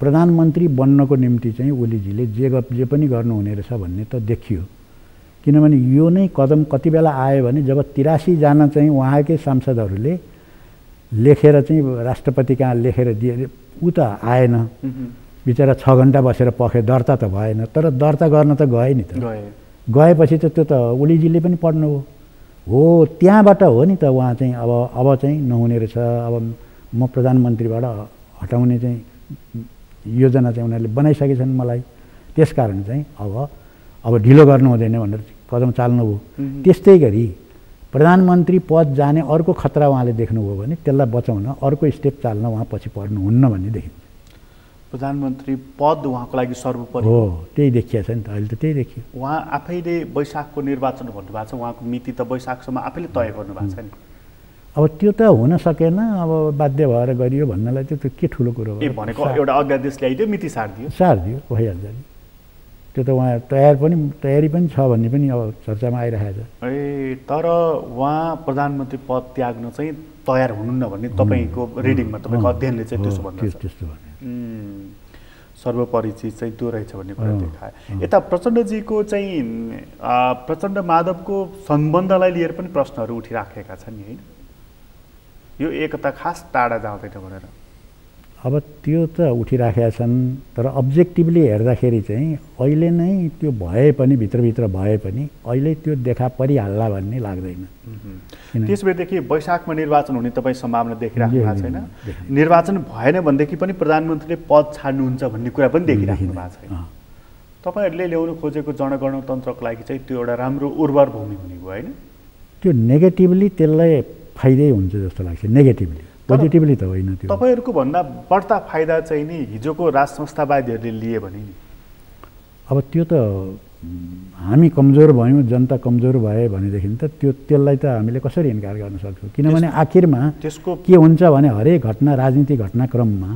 प्रधानमन्त्री बन्नको निम्ति चाहिँ ओलीजीले जे पनि गर्नुहुने रहेछ भन्ने त देखियो। किनभने यो नै कदम कति बेला आयो भने जब 83 जना चाहिँ उहाँकै सांसदहरूले लेखेर चाहिँ राष्ट्रपति कहाँ लेखेर दिए, ऊ त आएन बिचरा 6 घन्टा बसेर पखे, दर्ता त भएन। तर दर्ता गर्न त गए नि त, गएपछि त त्यो त ओलीजीले पनि पढ्नु हो। त्यहाँबाट हो नि त उहाँ चाहिँ अब चाहिँ नहुने रहेछ, अब म प्रधानमन्त्रीबाट हटाउने चाहिँ योजना चाहिँ उनीहरूले बनाइसकेछन् मलाई, त्यसकारण चाहिँ अब ढिलो गर्नु हुँदैन भनेर कदम चाल्नुभयो। त्यस्तै गरी प्रधानमन्त्री पद जाने अर्को खतरा उहाँले देख्नुभयो भने त्यसलाई बचाउन अर्को स्टेप चाल्न उहाँ पछि पर्नुहुन्न भन्ने देखिन्छ। प्रधानमन्त्री पद उहाँको लागि सर्वोपरि हो, त्यही देखिया छ नि त, अहिले त त्यही देखियो। उहाँ आफैले वैशाखको निर्वाचन भन्नुभएको छ, उहाँको मिति त वैशाखसम्म आफैले तय गर्नुभएको छ नि। अब त्यो त हुन सकेन, अब बाध्य भएर गरियो भन्नलाई त्यो के ठुलो कुरो हो। भनेको एउटा अध्यादेश ल्याइदियो, मिति सारिदियो भइहाल्छ नि। त्यो त उहाँ तयारी पनि छ भन्ने पनि अब चर्चामा आइरहेको छ। तर उहाँ प्रधानमन्त्री पद त्याग्न चाहिँ तयार हुनुहुन्न भन्ने तपाईँको रिडिङमा, तपाईँको अध्ययनले चाहिँ त्यसो भन्नुहुन्छ? त्यस्तो भने सर्वोपरि चिज चाहिँ त्यो रहेछ भन्ने कुरा देखायो। यता प्रचण्डजीको चाहिँ प्रचण्ड माधवको सम्बन्धलाई लिएर पनि प्रश्नहरू उठिराखेका छन् नि, होइन? यो एकता खास टाढा जाँदैन भनेर। अब त्यो त उठिराखेका छन्, तर अब्जेक्टिभली हेर्दाखेरि चाहिँ अहिले नै त्यो भए पनि भित्रभित्र भए पनि अहिले त्यो देखा परिहाल्ला भन्ने लाग्दैन। त्यस भएदेखि वैशाखमा निर्वाचन हुने तपाईँ सम्भावना देखिराख्नु भएको छैन? निर्वाचन भएन भनेदेखि पनि प्रधानमन्त्रीले पद छाड्नुहुन्छ भन्ने कुरा पनि देखिराख्नु भएको छैन? तपाईँहरूले ल्याउनु खोजेको जनगणतन्त्रको लागि चाहिँ त्यो एउटा राम्रो उर्वर भूमि हुने भयो, होइन? त्यो नेगेटिभली त्यसलाई फाइदै हुन्छ जस्तो लाग्छ, नेगेटिभली, पोजिटिभली त होइन। त्यो तपाईँहरूको भन्दा बढ्ता फाइदा चाहिँ नि हिजोको राज संस्थावादीहरूले लिए भने नि। अब त्यो त हामी कमजोर भयौँ, जनता कमजोर भए भनेदेखि त त्यसलाई त हामीले कसरी इन्कार गर्न सक्छौँ? किनभने आखिरमा त्यसको के हुन्छ भने हरेक घटना, राजनीतिक घटनाक्रममा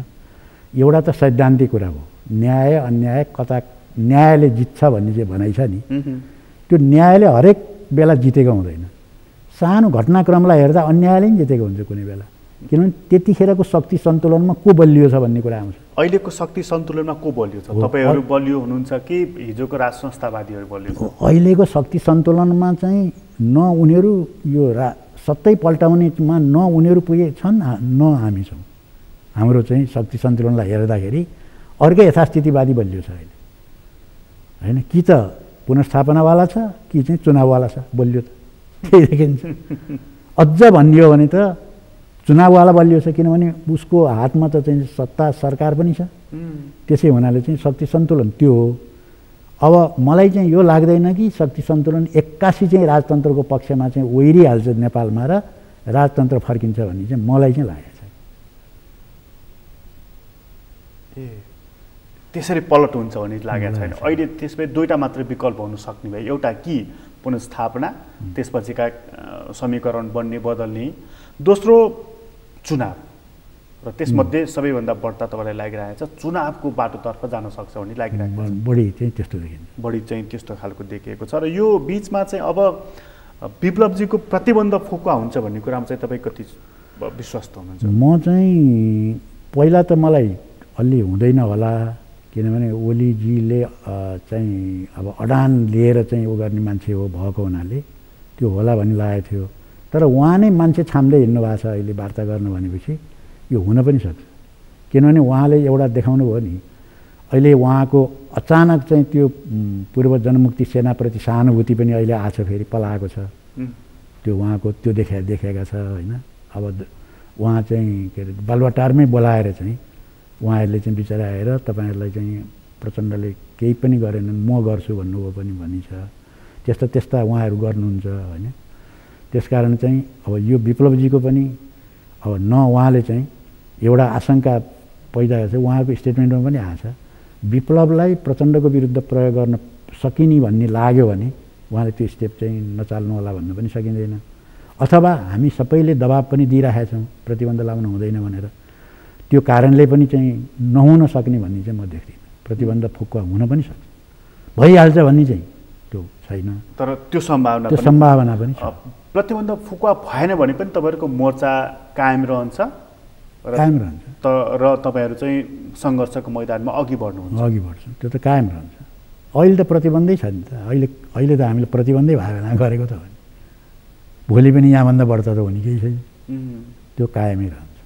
एउटा त सैद्धान्तिक कुरा हो, न्याय अन्याय कता न्यायले जित्छ भन्ने चाहिँ भनाइ छ नि, त्यो न्यायले हरेक बेला जितेको हुँदैन। सानो घटनाक्रमलाई हेर्दा अन्यायले नि जितेको हुन्छ कुनै बेला, किनभने त्यतिखेरको शक्ति सन्तुलनमा को बलियो छ भन्ने कुरा आउँछ। अहिलेको शक्ति सन्तुलनमा को बलियो छ? तपाईँहरू बलियो हुनुहुन्छ कि हिजोको राज संस्थावादीहरू बलियो छ? अहिलेको शक्ति सन्तुलनमा चाहिँ न उनीहरू यो सत्तै पल्टाउनेमा न उनीहरू पुगे छन् न हामी छौँ। हाम्रो चाहिँ शक्ति सन्तुलनलाई हेर्दाखेरि अर्कै यथास्थितिवादी बलियो छ अहिले, होइन? कि त पुनर्स्थापनावाला छ कि चाहिँ चुनाववाला छ, बलियो त त्यही देखिन्छ। अझ भनियो भने त चुनाववाला बलियो छ, किनभने उसको हातमा त चाहिँ सत्ता सरकार पनि छ, त्यसै हुनाले चाहिँ शक्ति सन्तुलन त्यो हो। अब मलाई चाहिँ यो लाग्दैन कि शक्ति सन्तुलन 81 चाहिँ राजतन्त्रको पक्षमा चाहिँ ओहिरिहाल्छ नेपालमा र राजतन्त्र फर्किन्छ भन्ने चाहिँ मलाई चाहिँ लागेको छ। त्यसरी पलट हुन्छ भन्ने लागेको छैन अहिले। त्यसमै दुईवटा मात्र विकल्प हुन सक्ने भए, एउटा कि पुनर्स्थापना, त्यसपछिका समीकरण बन्ने बदल्ने, दोस्रो चुनाव, र त्यसमध्ये सबैभन्दा बढ्ता तपाईँलाई लागिरहेको छ चुनावको बाटोतर्फ जान सक्छ भन्ने लागिरहेको छ। बढी चाहिँ त्यस्तो देखिन्छ, बढी चाहिँ त्यस्तो खालको देखिएको छ। र यो बिचमा चाहिँ अब विप्लवजीको प्रतिबन्ध फुकुवा हुन्छ भन्ने कुरामा चाहिँ तपाईँ कति विश्वस्त हुनुहुन्छ? म चाहिँ पहिला त मलाई अलि हुँदैन होला, किनभने ओलीजीले चाहिँ अब अडान लिएर चाहिँ उ गर्ने मान्छे हो भएको हुनाले त्यो होला भन्ने लागेको थियो। तर उहाँ नै मान्छे छाम्दै हिँड्नु भएको छ अहिले वार्ता गर्नु भनेपछि यो हुन पनि सक्छ। किनभने उहाँले एउटा देखाउनु भयो नि, अहिले उहाँको अचानक चाहिँ त्यो पूर्व जनमुक्ति सेनाप्रति सहानुभूति पनि अहिले आछ, फेरि पलाएको छ। त्यो उहाँको त्यो देखाएका छ होइन। अब उहाँ चाहिँ के अरे बालुवाटारमै बोलाएर चाहिँ उहाँहरूले चाहिँ बिचरा आएर तपाईँहरूलाई चाहिँ प्रचण्डले केही पनि गरेनन्, म गर्छु भन्नुभयो पनि भनिन्छ। त्यस्ता उहाँहरू गर्नुहुन्छ होइन। त्यसकारण चाहिँ अब यो विप्लवजीको पनि अब न उहाँले चाहिँ एउटा आशंका पैदा गर्छ, उहाँको स्टेटमेन्टमा पनि आछ, विप्लवलाई प्रचण्डको विरुद्ध प्रयोग गर्न सकिने भन्ने लाग्यो भने उहाँले त्यो स्टेप चाहिँ नचाल्नु होला भन्न पनि सकिँदैन। अथवा हामी सबैले दबाब पनि दिइरहेका छौँ प्रतिबन्ध लाउनु हुँदैन भनेर, त्यो कारणले पनि चाहिँ नहुन सक्ने भन्ने चाहिँ म देख्दिनँ। प्रतिबन्ध फुकुवा हुन पनि सक्छ, भइहाल्छ भन्ने चाहिँ त्यो छैन। तर त्यो सम्भावना पनि छ। प्रतिबन्ध फुकुवा भएन भने पनि तपाईँहरूको मोर्चा कायम रहन्छ र तपाईँहरू चाहिँ सङ्घर्षको मैदानमा अघि बढ्नुहुन्छ। अघि बढ्छ, त्यो त कायम रहन्छ। अहिले त प्रतिबन्धै छ नि त। अहिले त हामीले प्रतिबन्धै भए गरेको त हो नि। भोलि पनि यहाँभन्दा बढ्ता त हुने केही छैन, त्यो कायमै रहन्छ।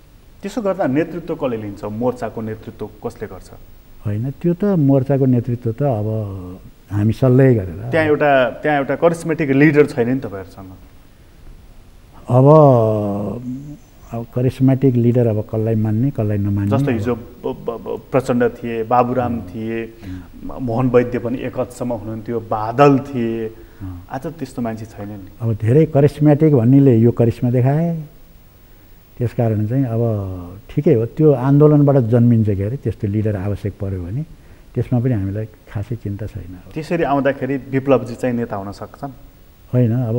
त्यसो गर्दा नेतृत्व कसले लिन्छ? मोर्चाको नेतृत्व कसले गर्छ? होइन, त्यो त मोर्चाको नेतृत्व त अब हामी सल्लाह गरेर। त्यहाँ एउटा करिस्मेटिक लिडर छैन नि तपाईँहरूसँग? अब करिस्मेटिक लिडर अब कसलाई मान्ने कसलाई नमान्ने। जस्तो हिजो प्रचण्ड थिए, बाबुराम थिए, मोहन वैद्य पनि एक हदसम्म हुनुहुन्थ्यो, बादल थिए। आज त्यस्तो मान्छे छैन नि। अब धेरै करिस्मेटिक भन्नेले यो करिस्मा देखाए, त्यसकारण चाहिँ अब ठिकै हो, त्यो आन्दोलनबाट जन्मिन्छ के अरे त्यस्तो लिडर आवश्यक पर्यो भने त्यसमा पनि हामीलाई खासै चिन्ता छैन। त्यसरी आउँदाखेरि विप्लवजी चाहिँ नेता हुन सक्छन्? होइन, अब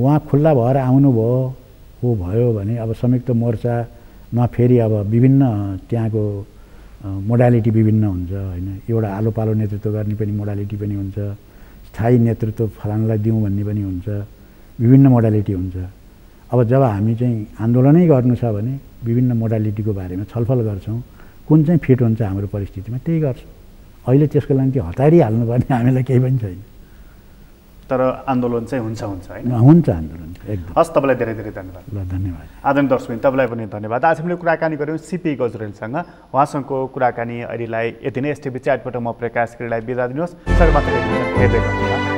उहाँ खुल्ला भएर आउनुभयो भयो भने अब संयुक्त मोर्चामा फेरि अब विभिन्न त्यहाँको मोडालिटी विभिन्न हुन्छ होइन। एउटा आलो पालो नेतृत्व गर्ने पनि मोडालिटी पनि हुन्छ, स्थायी नेतृत्व फलानलाई दिउँ भन्ने पनि हुन्छ, विभिन्न मोडालिटी हुन्छ। अब जब हामी चाहिँ आन्दोलनै गर्नु छ भने विभिन्न मोडालिटीको बारेमा छलफल गर्छौँ, कुन चाहिँ फिट हुन्छ हाम्रो परिस्थितिमा त्यही गर्छौँ। अहिले त्यसको लागि त्यो हतारिहाल्नुपर्ने हामीलाई केही पनि छैन। तर आन्दोलन चाहिँ हुन्छ होइन? हुन्छ आन्दोलन एकदम। हस्, तपाईँलाई धेरै धेरै धन्यवाद। ल, धन्यवाद। आदरणीय दर्शक, तपाईँलाई पनि धन्यवाद। आज हामीले कुराकानी गऱ्यौँ सिपी गजरेलसँग। उहाँसँगको कुराकानी अहिलेलाई यति नै। एसटिभी च्याटबाट म प्रकाश गिरीलाई बिदा दिनुहोस्। सर्वत्र हेर्दै गर्नुहोला।